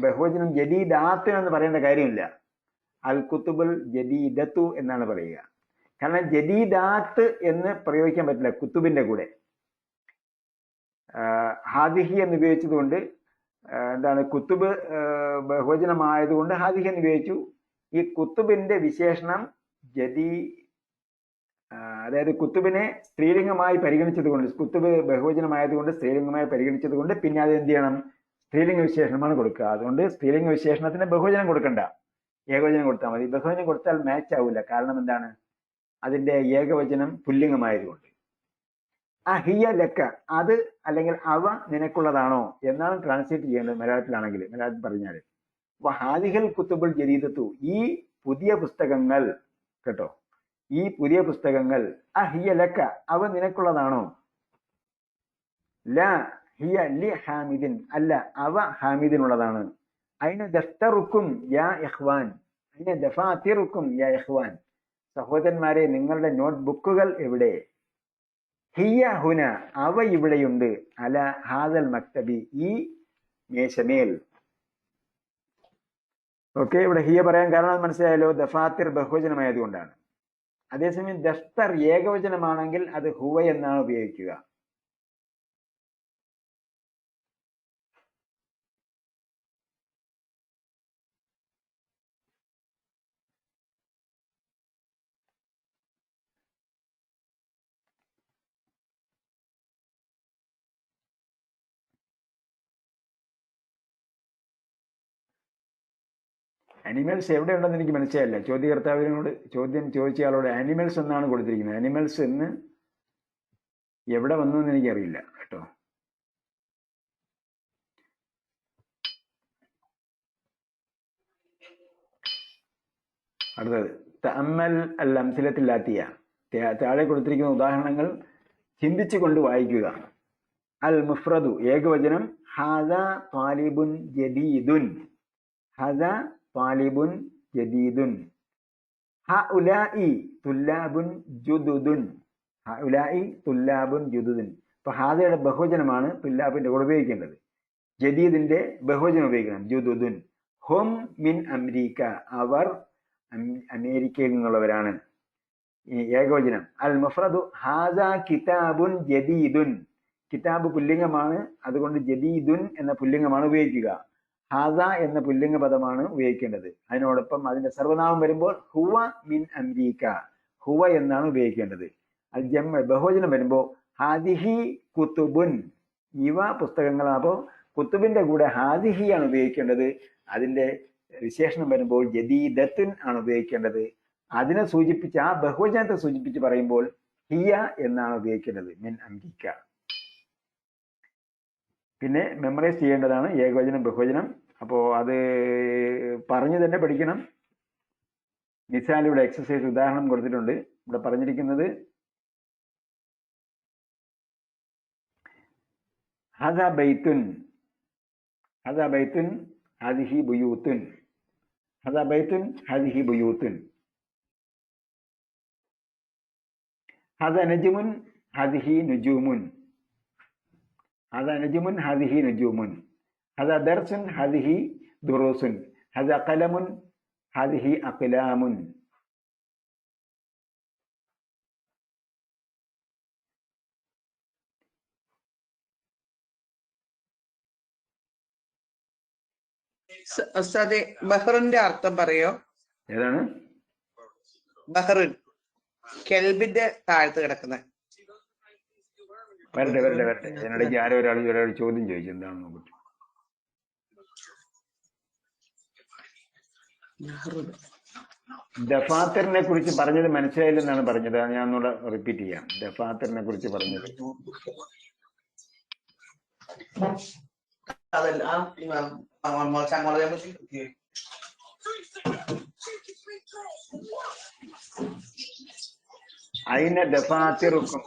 ബഹുവചനം ജദീദാത്ത് എന്ന് പറയേണ്ട കാര്യമില്ല. അൽ കുത്തുബുൽ ജദീദത്തു എന്നാണ് പറയുക. കാരണം ജദീദാത്ത് എന്ന് പ്രയോഗിക്കാൻ പറ്റില്ല കുത്തുബിന്റെ കൂടെ. ഹാദിഹി എന്ന് ഉപയോഗിച്ചത് കൊണ്ട് എന്താണ്, കുത്തുബ് ബഹുവചനമായതുകൊണ്ട് ഹാദിഹി എന്ന് ഉപയോഗിച്ചു. ഈ കുത്തുബിന്റെ വിശേഷണം അതായത് കുത്തുബിനെ സ്ത്രീലിംഗമായി പരിഗണിച്ചത് കൊണ്ട്, കുത്തുബ് ബഹുവചനമായതുകൊണ്ട് സ്ത്രീലിംഗമായി പരിഗണിച്ചത് കൊണ്ട് പിന്നെ അത് എന്ത് ചെയ്യണം, സ്ത്രീലിംഗ വിശേഷണമാണ് കൊടുക്കുക. അതുകൊണ്ട് സ്ത്രീലിംഗ വിശേഷണത്തിന് ബഹുവചനം കൊടുക്കണ്ട, ഏകവചനം കൊടുത്താൽ മതി. ബഹുവചനം കൊടുത്താൽ മാച്ച് ആവില്ല. കാരണം എന്താണ്, അതിന്റെ ഏകവചനം പുല്ലിംഗമായതുകൊണ്ട്. ആ ഹിയ ലക്ക, അത് അല്ലെങ്കിൽ അവ നിനക്കുള്ളതാണോ എന്നാണ് ട്രാൻസ്ലേറ്റ് ചെയ്യേണ്ടത് മലയാളത്തിലാണെങ്കിൽ. മലയാളത്തിൽ പറഞ്ഞാൽ ഹാദിഹൽ കുത്തുബുൽ ജദീദത്തു, ഈ പുതിയ പുസ്തകങ്ങൾ കേട്ടോ, ഈ പുതിയ പുസ്തകങ്ങൾ ഹിയ ലക്ക, അവ നിനക്കുള്ളതാണോ? ലാ ഹിയ ലി ഹാമിദിൻ, അല്ല അവ ഹാമിദിനുള്ളതാണ്. അയിന ദഫ്തറുക്കും യാ ഇഖ്വാൻ, അയിന ദഫാതിറുക്കും യാ ഇഖ്വാൻ, സഹോദരന്മാരെ നിങ്ങളുടെ നോട്ട് ബുക്കുകൾ എവിടെ? ഹിയ ഹുന, അവ ഇവിടെയുണ്ട്. അല ഹാദൽ മക്തബി, ഈ മേശമേൽ. ഓക്കെ, ഇവിടെ ഹിയ പറയാൻ കാരണം മനസ്സിലായല്ലോ, ദഫാത്തിർ ബഹുവചനമായതുകൊണ്ടാണ്. അതേസമയം ദഫ്തർ ഏകവചനമാണെങ്കിൽ അത് ഹുവ എന്നാണ് ഉപയോഗിക്കുക. അനിമൽസ് എവിടെ ഉണ്ടെന്ന് എനിക്ക് മനസ്സിലായില്ല. ചോദ്യകർത്താവിനോട് ചോദ്യം ചോദിച്ച ആളോട് ആനിമൽസ് എന്നാണ് കൊടുത്തിരിക്കുന്നത്. ആനിമൽസ് എന്ന് എവിടെ വന്നു എന്ന് എനിക്കറിയില്ല കേട്ടോ. അടുത്തത് തഅമ്മൽ അൽ അംസിലത്തില്ലാത്തിയ, താഴെ കൊടുത്തിരിക്കുന്ന ഉദാഹരണങ്ങൾ ചിന്തിച്ചു കൊണ്ട് വായിക്കുക. അൽ മുഫ്രദു ഏകവചനം, ഹാദ താലിബുൻ ജദീദുൻ, ഹാദ താലിബുൻ ജദീദുൻ. ഹഉലാഇ തുല്ലാബുൻ ജുദുദുൻ, ഹഉലാഇ തുല്ലാബുൻ ജുദുദുൻ. അപ്പൊ ഹാദയുടെ ബഹുവചനമാണ് തുല്ലാബിന്റെ കൂടെ ഉപയോഗിക്കേണ്ടത്. ജദീദിന്റെ ബഹുവചനം ഉപയോഗിക്കണം, ജുദുദുൻ. ഹും മിൻ അമരീക്ക, അവർ അമേരിക്കയിൽ നിന്നുള്ളവരാണ്. ഏകവചനം. അൽ മുഫ്രദു ഹാദ കിതാബുൻ ജദീദുൻ, കിതാബ് പുല്ലിംഗമാണ്, അതുകൊണ്ട് ജദീദുൻ എന്ന പുല്ലിംഗമാണ് ഉപയോഗിക്കുക. ഹാദ എന്ന പുല്ലിംഗ പദമാണ് ഉപയോഗിക്കേണ്ടത്. അതിനോടൊപ്പം അതിന്റെ സർവനാമം വരുമ്പോൾ ഹുവ മിൻ അമരീക്ക, ഹുവ എന്നാണ് ഉപയോഗിക്കേണ്ടത്. അൽ ജംഅ് ബഹുവചനം വരുമ്പോൾ ഹാദിഹി കുത്തുബുൻ, ഇവ പുസ്തകങ്ങളാണ്. അപ്പോൾ കുത്തുബിന്റെ കൂടെ ഹാദിഹി ആണ് ഉപയോഗിക്കേണ്ടത്. അതിന്റെ വിശേഷണം വരുമ്പോൾ ജദീദത്തുൻ ആണ് ഉപയോഗിക്കേണ്ടത്. അതിനെ സൂചിപ്പിച്ച്, ആ ബഹുവചനത്തെ സൂചിപ്പിച്ച് പറയുമ്പോൾ ഹിയ എന്നാണ് ഉപയോഗിക്കേണ്ടത്, മിൻ അമരീക്ക. പിന്നെ മെമ്മറൈസ് ചെയ്യേണ്ടതാണ് ഏകവചനം ബഹുവചനം. അപ്പോൾ അത് പറഞ്ഞു തന്നെ പഠിക്കണം. മിസാൽ ഇവിടെ എക്സസൈസ് ഉദാഹരണം കൊടുത്തിട്ടുണ്ട്. ഇവിടെ പറഞ്ഞിരിക്കുന്നത് ഹദാ ബൈത്തുൻ, ഹദാ ബൈത്തുൻ ഹാദിഹി ബുയൂത്തുൻ, ഹദാ ബൈത്തുൻ ഹാദിഹി ബുയൂത്തുൻ. ഹദാ നജ്മുൻ ഹാദിഹി നുജൂമുൻ, ഹദാ നജ്മുൻ ഹാദിഹി നുജൂമുൻ. ഹദാ ദർസുൻ ഹാദിഹി ദുറൂസുൻ. ഹദാ ഖലമുൻ ഹാദിഹി അഖ്ലാമുൻ. ഉസ്താദെ, ബഹ്റിന്റെ അർത്ഥം പറയോ? ഏതാണ് ബഹ്റിൻ? കെൽബിന്റെ താഴത്ത് കിടക്കുന്നത്. വരട്ടെ വരട്ടെ വരട്ടെ. അതിനിടയ്ക്ക് ആരോ ഒരാൾ ചോദ്യം ചോദിച്ചു, എന്താണെന്ന് നോക്കട്ടെ. ദഫാത്തിറിനെ കുറിച്ച് പറഞ്ഞത് മനസ്സിലായില്ലെന്നാണ് പറഞ്ഞത്. ഞാൻ ഒന്നുകൂടെ റിപ്പീറ്റ് ചെയ്യാം. ദഫാത്തിറിനെ കുറിച്ച് പറഞ്ഞത് അയിന ദഫാത്തിറുക്കും.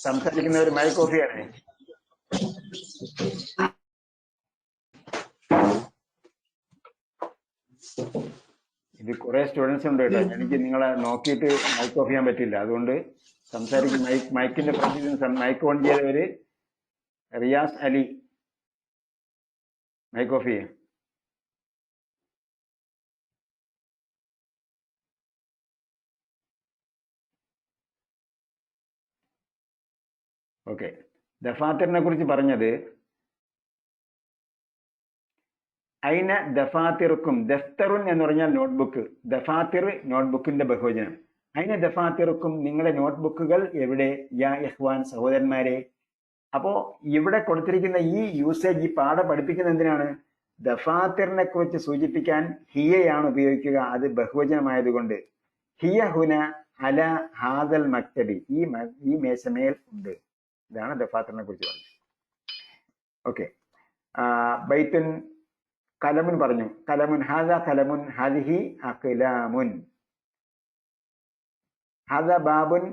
സംസാരിക്കുന്നവർ മൈക്ക് ഓഫ് ചെയ്യണേ. ഇത് കുറെ സ്റ്റുഡൻസ് ഉണ്ട് കേട്ടോ. എനിക്ക് നിങ്ങളെ നോക്കിയിട്ട് മൈക്ക് ഓഫ് ചെയ്യാൻ പറ്റില്ല. അതുകൊണ്ട് സംസാരിക്കും. മൈക്കിന്റെ ഫ്രണ്ടിൽ മൈക്ക് ഓൺ ചെയ്തവര് റിയാസ് അലി, മൈക്ക് ഓഫ് ചെയ്യാം. ഓക്കെ. ദഫാത്തിറിനെ കുറിച്ച് പറഞ്ഞത് അയിന ദഫാത്തിറുക്കും. ദഫ്തറുൻ എന്ന് പറഞ്ഞാൽ നോട്ട്ബുക്ക്. ദഫാത്തിർ നോട്ട്ബുക്കിന്റെ ബഹുവചനം. അതിനെ ദഫാത്തിറുക്കും നിങ്ങളുടെ നോട്ട്ബുക്കുകൾ എവിടെ യാ ഇഖ്വാൻ സഹോദരന്മാരെ. അപ്പോ ഇവിടെ കൊടുത്തിരിക്കുന്ന ഈ യൂസേജ്, ഈ പാഠം പഠിപ്പിക്കുന്ന എന്തിനാണ്? ദഫാത്തിറിനെ കുറിച്ച് സൂചിപ്പിക്കാൻ ഹിയയാണ് ഉപയോഗിക്കുക, അത് ബഹുവചനമായതുകൊണ്ട്. ഹിയ ഹുന അല ഹാദൽ മക്തബി, ഈ മേശമേൽ ഉണ്ട്. ഇതാണ് ദഫാത്തിറിനെ കുറിച്ച് പറഞ്ഞത്. ഓക്കെ, ബൈത്തുൻ കലമുൻ പറഞ്ഞു. കലമുൻ ഹാദ കലമുൻ ഹാദിഹി അഖ്ലാമുൻ. ഹാദ ബാബുൻ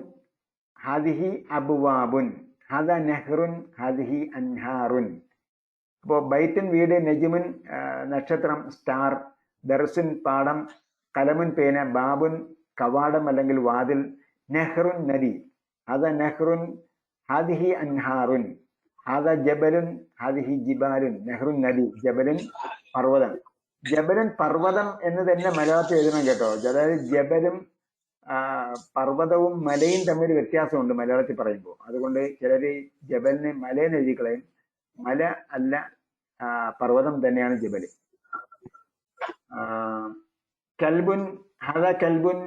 ഹാദിഹി അബ്വാബുൻ. ഹാദ നെഹ്റുൻ ഹാദിഹി അൻഹാറുൻ. അപ്പോ ബൈത്തുൻ വീട്, നജ്മുൻ നക്ഷത്രം സ്റ്റാർ, ദർസുൻ പാഠം, കലമുൻ പേന, ബാബുൻ കവാടം അല്ലെങ്കിൽ വാതിൽ, നെഹ്റുൻ നദി. ഹാദ നെഹ്റുൻ ഹാദിഹി അൻഹാറുൻ. ഹാദ ജബലുൻ ഹാദിഹി ജിബാലുൻ. നെഹ്റുൻ നദി, ജബലുൻ പർവ്വതം. ജബലുൻ പർവ്വതം എന്ന് തന്നെ മലയാളത്തിൽ എഴുതണം കേട്ടോ. അതായത് ജബലും പർവ്വതവും മലയും തമ്മിൽ വ്യത്യാസമുണ്ട് മലയാളത്തിൽ പറയുമ്പോൾ. അതുകൊണ്ട് ചിലര് ജബലിന് മലയെന്ന് എഴുതി കളയും. മല അല്ല, പർവ്വതം തന്നെയാണ് ജബല്. കൽബുൻ ഹാദ കൽബുൻ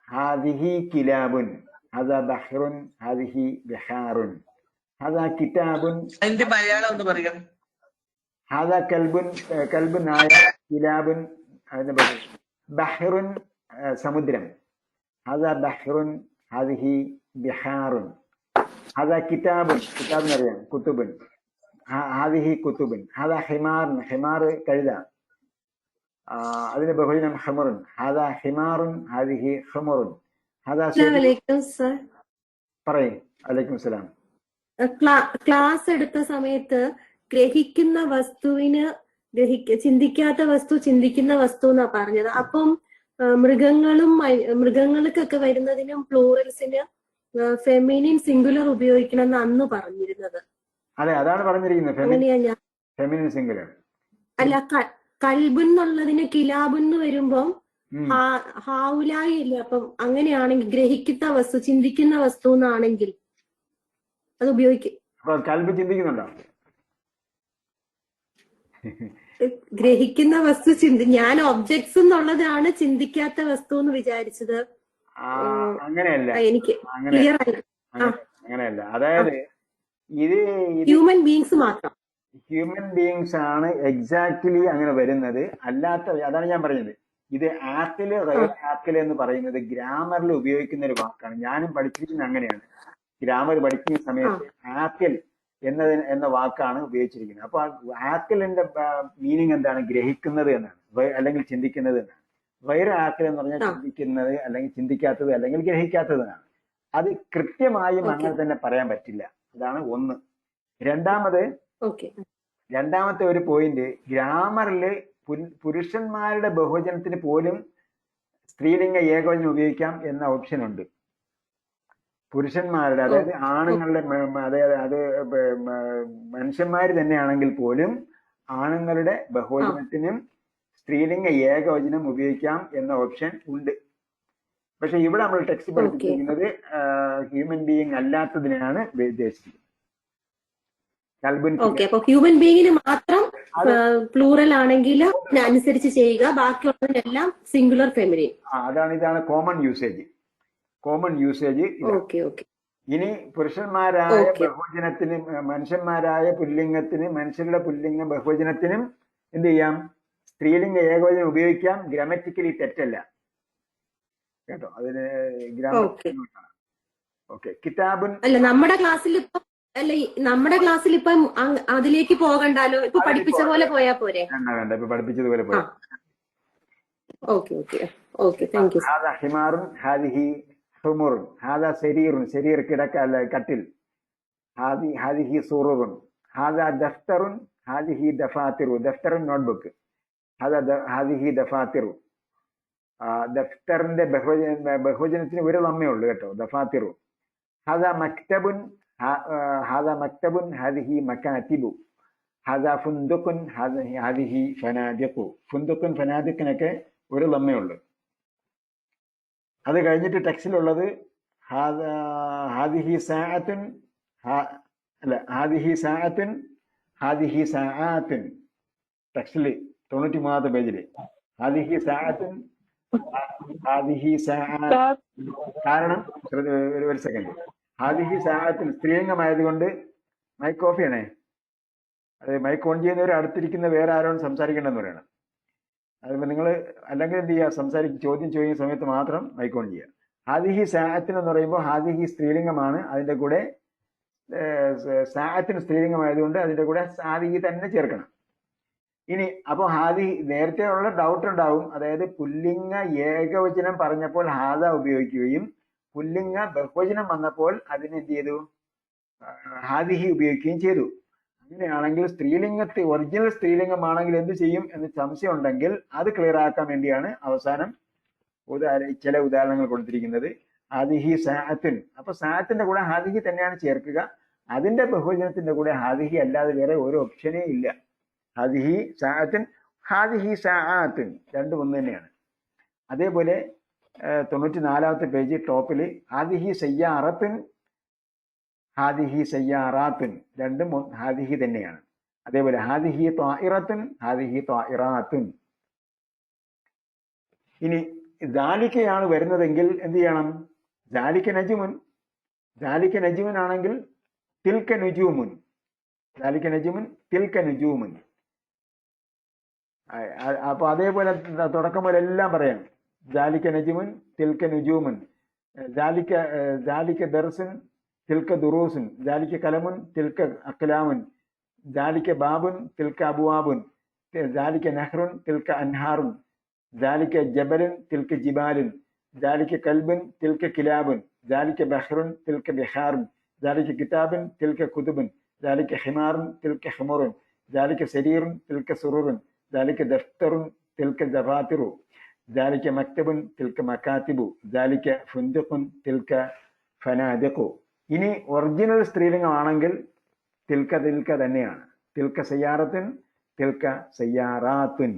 ഹാദിഹി കിലാബുൻ. ഹാദ ബഹ്റുൻ ഹാദിഹി ബിഹാറുൻ. ഹാദ കിതാബുൻ. അതിന്റെ മലയാളം ഒന്ന് പറയാം. ഹാദ കൽബുൻ, കൽബുൻ ആയ, കിലാബുൻ ബഹ്റുൻ സമുദ്രം. ഹാദ ബഹ്റുൻ ഹാദിഹി ബിഹാറുൻ. ഹാദ കിതാബുൻ, കിതാബിന് അറിയാം, കുത്തുബുൻ. ഹാദിഹി കുത്തുബുൻ. ഹാദ ഹിമാറുൻ, ഹിമാർ കഴുത, അതിന് ബഹുജനം ഹമറുൻ. ഹാദ ഹിമാറുൻ ഹാദിഹി ഹമറുൻ. ഹാദ പറയും. അലൈക്കും സലാം. ക്ലാസ് എടുത്ത സമയത്ത് ഗ്രഹിക്കുന്ന വസ്തുവിന് ചിന്തിക്കാത്ത വസ്തു, ചിന്തിക്കുന്ന വസ്തു എന്നാ പറഞ്ഞത്. അപ്പം മൃഗങ്ങൾക്കൊക്കെ വരുന്നതിനും പ്ലൂറൽസിന് ഫെമിനിൻ സിംഗുലർ ഉപയോഗിക്കണം എന്ന് അന്ന് പറഞ്ഞിരുന്നത്. അതെ, അതാണ് പറഞ്ഞിരിക്കുന്നത്, അങ്ങനെയാ ഞാൻ. ഫെമിനിൻ സിംഗുലർ അല്ല, കൽബെന്നുള്ളതിന് കിലാബെന്ന് വരുമ്പം ഹാവുലായി ഇല്ല. അപ്പം അങ്ങനെയാണെങ്കിൽ ഗ്രഹിക്കുന്ന വസ്തു, ചിന്തിക്കുന്ന വസ്തു എന്നാണെങ്കിൽ അത് ഉപയോഗിക്കും. കൽബ് ചിന്തിക്കുന്നുണ്ടോ? ഗ്രഹിക്കുന്ന വസ്തു ഞാൻ ഒബ്ജക്ട്സ് എന്നുള്ളതാണ് ചിന്തിക്കാത്ത വസ്തു എന്ന് വിചാരിച്ചത്. അങ്ങനെയല്ല, എനിക്ക് ക്ലിയർ ആയി. അങ്ങനെയല്ല. അതായത് ഇത് ഹ്യൂമൻ ബീങ്സ് മാത്രം, ഹ്യൂമൻ ബീങ്സ് ആണ് എക്സാക്ട്ലി അങ്ങനെ വരുന്നത്. അല്ലാത്ത, അതാണ് ഞാൻ പറഞ്ഞത്, ഇത് ആക്കില് ആക്കില് എന്ന് പറയുന്നത് ഗ്രാമറിൽ ഉപയോഗിക്കുന്ന ഒരു വാക്കാണ്. ഞാനും പഠിച്ചിരിക്കുന്നത് അങ്ങനെയാണ്. ഗ്രാമർ പഠിക്കുന്ന സമയത്ത് ആക്കിൽ എന്ന വാക്കാണ് ഉപയോഗിച്ചിരിക്കുന്നത്. അപ്പൊ ആക്കിലിന്റെ മീനിങ് എന്താണ്? ഗ്രഹിക്കുന്നത് എന്നാണ്, അല്ലെങ്കിൽ ചിന്തിക്കുന്നത് എന്നാണ്. വൈര ആക്കിൽ എന്ന് പറഞ്ഞാൽ ചിന്തിക്കുന്നത്, അല്ലെങ്കിൽ ചിന്തിക്കാത്തത്, അല്ലെങ്കിൽ ഗ്രഹിക്കാത്തത് എന്നാണ്. അത് കൃത്യമായും അങ്ങനെ തന്നെ പറയാൻ പറ്റില്ല. അതാണ് ഒന്ന്. രണ്ടാമത്തെ ഒരു പോയിന്റ്, ഗ്രാമറില് പുരുഷന്മാരുടെ ബഹുവചനത്തിന് പോലും സ്ത്രീലിംഗ ഏകവചനം ഉപയോഗിക്കാം എന്ന ഓപ്ഷൻ ഉണ്ട്. പുരുഷന്മാരുടെ, അതായത് ആണുങ്ങളുടെ, അതായത് അത് മനുഷ്യന്മാര് തന്നെയാണെങ്കിൽ പോലും ആണുങ്ങളുടെ ബഹുവചനത്തിനും സ്ത്രീലിംഗ ഏകവചനം ഉപയോഗിക്കാം എന്ന ഓപ്ഷൻ ഉണ്ട്. പക്ഷെ ഇവിടെ നമ്മൾ ടെക്സ്റ്റ് പഠിപ്പിച്ചിരിക്കുന്നത് ഹ്യൂമൻ ബീയിങ് അല്ലാത്തതിനാണ് ഉദ്ദേശിക്കുന്നത്. ഹ്യൂമൻ ബീയിങ്ങിന് മാത്രം പ്ലൂറൽ ആണെങ്കിൽ അനുസരിച്ച് ചെയ്യുക, ബാക്കിയുള്ളതിനെല്ലാം സിംഗുലർ ഫെമിനിൻ. ഇതാണ് കോമൺ യൂസേജ്. ഇനി പുരുഷന്മാരായ ബഹുവചനത്തിന്, മനുഷ്യന്മാരായ പുല്ലിംഗത്തിന്, മനുഷ്യരുടെ പുല്ലിംഗ ബഹുവചനത്തിനും എന്ത് ചെയ്യാം? സ്ത്രീലിംഗ ഏകവചനം ഉപയോഗിക്കാം. ഗ്രാമറ്റിക്കലി തെറ്റല്ല കേട്ടോ. അതിന് കിതാബുൻ അല്ല, നമ്മുടെ ക്ലാസ്സിൽ ഇപ്പം അതിലേക്ക് പോകണ്ടല്ലോ. ഇപ്പൊ പഠിപ്പിച്ച പോലെ പോയാ പോരെ? വേണ്ട, ഇപ്പൊ പഠിപ്പിച്ചതുപോലെ പോയാ. Thank you. ഹിമാറുൻ ഹാദിഹി ഹുമുറുൻ. ഹാദാ സരീറുൻ, സരീർ കിടക്ക അല്ല കട്ടിൽ. ഹാദിഹി സുറുറുൻ. ഹാദാ ദഫ്തറുൻ ഹാദിഹി ദഫാത്തിറു. ദഫ്തറുൻ നോട്ട്ബുക്ക്. ഹാദിഹി ദഫാത്തിറു. ദഫ്തറിന്റെ ബഹുവചനത്തിന് ഒരു ലമ്മേ ഉള്ളൂ കേട്ടോ, ദഫാത്തിറു. ഹാദാ മക്തബുൻ ഹാദിഹി മക്കാത്തിബു. ഹാദാ ഫുന്ദുഖുൻ ഹാദിഹി ഫനാദിഖു. ഫുന്ദുഖുൻ ഫനാദിഖിനൊക്കെ ഒരു ലമ്മേ ഉള്ളൂ. അത് കഴിഞ്ഞിട്ട് ടെക്സ്റ്റിലുള്ളത് ഹാദിഹി സാഅത്തുൻ, ഹാദിഹി സാഅത്തുൻ ഹാദിഹി സാഅത്തുൻ. ടെക്സ്റ്റില് 93 പേജില് ഹാദിഹി സാഅത്തുൻ ഹാദിഹി സാഅത്ത്. ഉസ്താദ് കാരണം ഒരു സെക്കൻഡ്, ഹാദിഹി സാഅത്തിന് സ്ത്രീലിംഗമായതുകൊണ്ട് മൈക്ക് ഓഫ് ചെയ്യണേ. അത് മൈക്ക് ഓൺ ചെയ്യുന്നവർ അടുത്തിരിക്കുന്ന വേറെ ആരോടും സംസാരിക്കേണ്ടെന്ന് പറയണം. അതുപോലെ നിങ്ങൾ അല്ലെങ്കിൽ എന്ത് ചെയ്യുക, ചോദ്യം ചെയ്യുന്ന സമയത്ത് മാത്രം മൈക്ക് ഓൺ ചെയ്യുക. ഹാദിഹി സാഅത്തിന് എന്ന് പറയുമ്പോൾ ഹാദിഹി സ്ത്രീലിംഗമാണ്, അതിന്റെ കൂടെ സാഅത്തിന് സ്ത്രീലിംഗമായതുകൊണ്ട് അതിന്റെ കൂടെ ഹാദിഹി തന്നെ ചേർക്കണം. ഇനി അപ്പോൾ ഹാദി നേരത്തെ ഉള്ള ഡൗട്ട് ഉണ്ടാവും, അതായത് പുല്ലിംഗ ഏകവചനം പറഞ്ഞപ്പോൾ ഹാദ ഉപയോഗിക്കുകയും പുല്ലിംഗ ബഹുവചനം വന്നപ്പോൾ അതിന് എന്ത് ചെയ്തു, ഹാദിഹി ഉപയോഗിക്കുകയും ചെയ്തു. അങ്ങനെയാണെങ്കിൽ ഒറിജിനൽ സ്ത്രീലിംഗമാണെങ്കിൽ എന്ത് ചെയ്യും എന്ന് സംശയം ഉണ്ടെങ്കിൽ അത് ക്ലിയർ ആക്കാൻ വേണ്ടിയാണ് അവസാനം ചില ഉദാഹരണങ്ങൾ കൊടുത്തിരിക്കുന്നത്. ഹാദിഹി സാഅത്തുൻ. അപ്പൊ സാഅത്തിന്റെ കൂടെ ഹാദിഹി തന്നെയാണ് ചേർക്കുക. അതിന്റെ ബഹുവചനത്തിന്റെ കൂടെ ഹാദിഹി അല്ലാതെ വേറെ ഒരു ഓപ്ഷനേ ഇല്ല. ഹാദിഹി സാഅത്തുൻ, ഹാദിഹി സാഅത്തുൻ, രണ്ടും ഒന്ന് തന്നെയാണ്. അതേപോലെ 94-ാമത്തെ പേജ് ടോപ്പിൽ ഹാദിഹി സയ്യാറത്തുൻ, ഹാദിഹി സയ്യാറാത്തുൻ, രണ്ടും ഹാദിഹി തന്നെയാണ്. അതേപോലെ ഹാദിഹി ത്വാഇറത്തുൻ, ഹാദിഹി ത്വാഇറാത്തുൻ. ഇനി ദാലിക്കയാണ് വരുന്നതെങ്കിൽ എന്ത് ചെയ്യണം, ദാലിക്ക നജുമുൻ. ദാലിക്ക നജുമുൻ ആണെങ്കിൽ തിൽക്ക നുജൂമുൻ, ദാലിക്ക നജുമുൻ തിൽക്ക നുജൂമുൻ. അപ്പൊ അതേപോലെ തുടക്കം പോലെ എല്ലാം പറയാം. ദാലിക്ക നജുമുൻ തിൽക്ക നുജൂമുൻ, ദാലിക്ക ദർസുൻ തിൽക്ക ദുറൂസുൻ, ദാലിക്ക കലമുൻ തിൽക്ക അക്ലാമുൻ, ദാലിക്ക ബാബുൻ തിൽക്ക അബുവാബുൻ, ദാലിക്ക നഹ്റുൻ തിൽക്ക അൻഹാറുൻ, ദാലിക്ക ജബലുൻ തിൽക്ക ജിബാലുൻ, ദാലിക്ക കൽബുൻ തിൽക്ക കിലാബുൻ, ദാലിക്ക ബഹ്റുൻ തിൽക്ക ബിഹാറുൻ, ദാലിക്ക കിതാബുൻ തിൽക്ക കുതുബുൻ, ദാലിക്ക ഹിമാറുൻ തിൽക്ക ഹിമുറുൻ, ദാലിക്ക സരീറുൻ തിൽക്ക സുറുറുൻ, ദാലിക്ക ദഫ്തറുൻ തിൽക്ക ദഫാത്തിറു, ദാലിക്ക മക്തബുൻ തിൽക്ക മക്കാത്തിബു, ദാലിക്ക ഫുന്ദുഖുൻ തിൽക്ക ഫനാദിഖു. ഇനി ഒറിജിനൽ സ്ത്രീലിംഗമാണെങ്കിൽ തിൽക്ക തിൽക്ക തന്നെയാണ്. തിൽക്ക സയ്യാറത്തുൻ, തിൽക്ക സയ്യാറാത്തുൻ.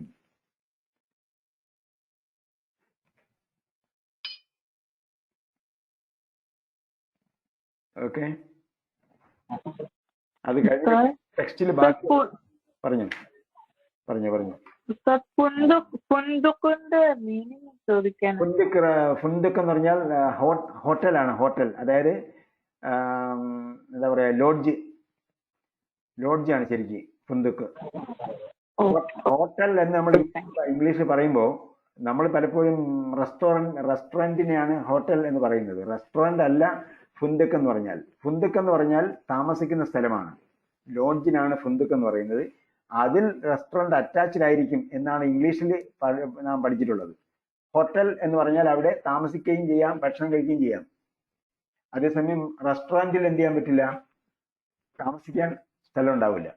ഓക്കെ, അത് കഴിഞ്ഞ ടെക്സ്റ്റിൽ ബാക്കി പറഞ്ഞു. ഫുന്ദുഖിന്റെ മീനിങ് ചോദിക്കാൻ. ഫുന്ദുഖ് എന്ന് പറഞ്ഞാൽ ഹോട്ടലാണ്, ഹോട്ടൽ. അതായത് എന്താ പറയാ, ലോഡ്ജാണ് ശരിക്ക് ഫുന്ദുഖ്. ഹോട്ടൽ എന്ന് നമ്മൾ ഇംഗ്ലീഷിൽ പറയുമ്പോൾ നമ്മൾ പലപ്പോഴും റെസ്റ്റോറന്റിനെയാണ് ഹോട്ടൽ എന്ന് പറയുന്നത്. റെസ്റ്റോറന്റ് അല്ല ഫുന്ദുഖ് എന്ന് പറഞ്ഞാൽ. ഫുന്ദുഖ് എന്ന് പറഞ്ഞാൽ താമസിക്കുന്ന സ്ഥലമാണ്. ലോഡ്ജിനാണ് ഫുന്ദുഖ് എന്ന് പറയുന്നത്. അതിൽ റെസ്റ്റോറന്റ് അറ്റാച്ച്ഡ് ആയിരിക്കും എന്നാണ് ഇംഗ്ലീഷിൽ നാം പഠിച്ചിട്ടുള്ളത്. ഹോട്ടൽ എന്ന് പറഞ്ഞാൽ അവിടെ താമസിക്കുകയും ചെയ്യാം, ഭക്ഷണം കഴിക്കുകയും ചെയ്യാം. അതേസമയം റെസ്റ്റോറന്റിൽ എന്ത് ചെയ്യാൻ പറ്റില്ല, താമസിക്കാൻ സ്ഥലം ഉണ്ടാവില്ല.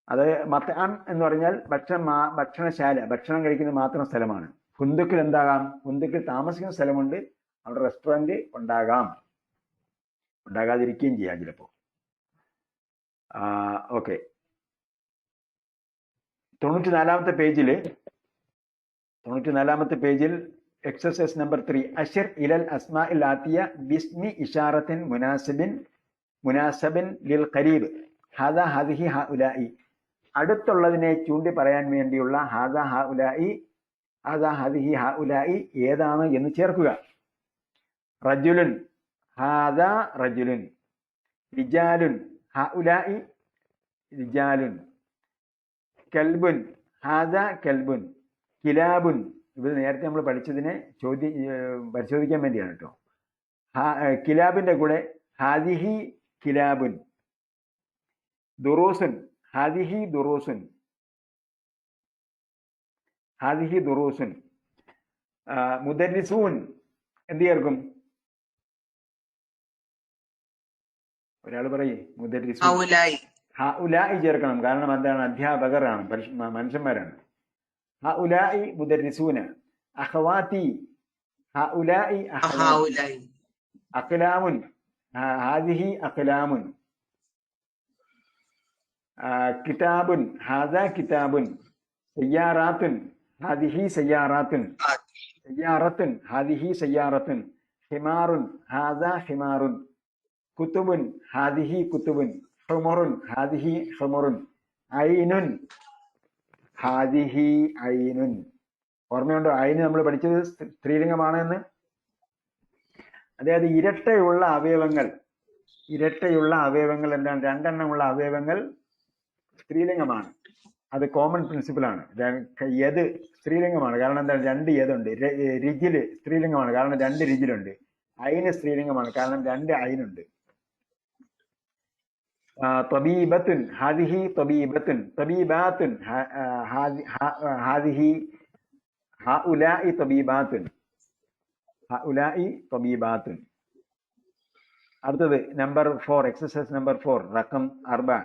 അത് മത്അം എന്ന് പറഞ്ഞാൽ ഭക്ഷണശാല, ഭക്ഷണം കഴിക്കുന്ന മാത്രം സ്ഥലമാണ്. ഫുന്ദുഖിൽ എന്താകാം, ഫുന്ദുഖിൽ താമസിക്കുന്ന സ്ഥലമുണ്ട്, അവിടെ റെസ്റ്റോറന്റ് ഉണ്ടാകാം, ഉണ്ടാകാതിരിക്കുകയും ചെയ്യാം ചിലപ്പോൾ. ഓക്കെ, 94-ാമത്തെ പേജിൽ എക്സസൈസ് നമ്പർ 3, അഷിർ ഇലൽ അസ്മാഇൽ ആതിയ ബിസ്മി ഇഷാറത്തിൻ മുനാസബിൻ ലിൽ ഖരീബ് ഹാദാ ഹാദിഹി ഹഉലായി. അടുത്തുള്ളതിനെ ചൂണ്ടി പറയാൻ വേണ്ടിയുള്ള ഹാദാ ഹഉലായി, ഹാദാ ഹാദിഹി ഹഉലായി ഏതാണ് എന്ന് ചേർക്കുക. റജുലുൻ, ഹാദാ റജുലുൻ. റിജാലുൻ, ഹഉലായി റിജാലുൻ. കൽബുൻ, ഹാദാ കൽബുൻ. കിലാബുൻ, ഇത് നേരത്തെ നമ്മൾ പഠിച്ചതിനെ പരിശോധിക്കാൻ വേണ്ടിയാണ് കേട്ടോ. കിലാബിന്റെ കൂടെ ഹാദിഹി കിലാബുൻ. ദുറൂസുൻ, ഹാദിഹി ദുറൂസുൻ, ഹാദിഹി ദുറൂസുൻ. മുദരിസൂൻ എന്ത് ചേർക്കും, ഒരാൾ പറയേ. മുദരിസൂൻ ഹഉലായി ചേർക്കണം, കാരണം എന്താണ്, അധ്യാപകരാണ്, മനുഷ്യന്മാരാണ്. ഹഉലായി മുദരിസൂന. അഖവാതി, ഹഉലായി അഖ്ലാമുൻ, ഹാദിഹി അഖ്ലാമുൻ. കിതാബുൻ, ഹാദാ കിതാബുൻ. സയ്യാറാത്തുൻ, ഹാദിഹി സയ്യാറാത്തുൻ. സയ്യാറത്തുൻ, ഹാദിഹി സയ്യാറത്തുൻ. ഹിമാറുൻ, ഹാദാ ഹിമാറുൻ. കുതുബുൻ, ഹാദിഹി കുതുബുൻ. ഹുമുറുൻ, ഹാദിഹി ഹുമുറുൻ. ഐനുൻ, ഹാദിഹി ഐനുൻ. ഓർമ്മയുണ്ടോ? അതിന് നമ്മൾ പഠിച്ചത് സ്ത്രീലിംഗമാണ് എന്ന്. അതായത് ഇരട്ടയുള്ള അവയവങ്ങൾ എന്താണ്? രണ്ടെണ്ണമുള്ള അവയവങ്ങൾ സ്ത്രീലിംഗമാണ്. അത് കോമൺ പ്രിൻസിപ്പിളാണ്. യത് സ്ത്രീലിംഗമാണ്, കാരണം എന്താണ്? രണ്ട് യതുണ്ട്. രിജില് സ്ത്രീലിംഗമാണ്, കാരണം രണ്ട് രിജിലുണ്ട്. അയിന് സ്ത്രീലിംഗമാണ്, കാരണം രണ്ട് അയിനുണ്ട്. തബീബത്തുൻ, ഹാദിഹി തബീബത്തുൻ, തബീബാത്തുൻ, ഹാദിഹി ഹഉലാഇ തബീബാത്തുൻ, ഹഉലാഇ തബീബാത്തുൻ. അടുത്തത് നമ്പർ 4, എക്സസൈസ് നമ്പർ 4, റഖം 4.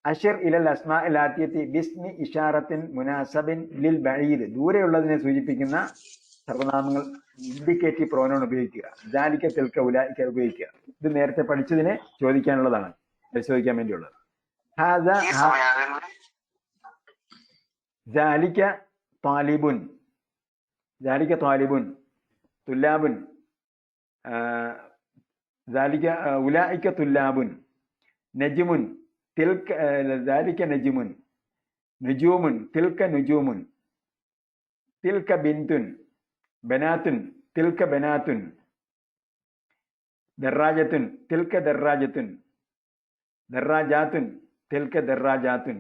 അഷിർ ഇലൽ അസ്മാഇൽ ആതിയത്തി ബിസ്മി ഇഷാറത്തിൻ മുനാസബിൻ ലിൽ ബഈദ്. ദൂരെയുള്ളതിനെ സൂചിപ്പിക്കുന്ന സർവനാമങ്ങൾ ഇൻഡിക്കേറ്റീവ് പ്രോനൗൺ ഉപയോഗിക്കുക. ദാലിക തിൽക ഉലൈക ഉപയോഗിക്കുക. ഇത് നേരത്തെ പഠിച്ചതിനെ ചോദിക്കാനുള്ളതാണ്, പരിശോധിക്കാൻ വേണ്ടിയുള്ളത്. ദാലിക താലിബുൻ, ദാലിക താലിബുൻ, തുല്ലാബുൻ, ദാലിക ഉലൈക തുല്ലാബുൻ, നജ്മുൻ, തിൽക ദാലിക നജ്മുൻ, നുജൂമുൻ, തിൽക നുജൂമുൻ, തിൽക ബിന്തുൻ, ബനാത്തുൻ, തിൽക ബനാത്തുൻ, ദറാജത്തുൻ, തിൽക ദറാജത്തുൻ, ദറാജാത്തുൻ, തിൽക ദറാജാത്തുൻ,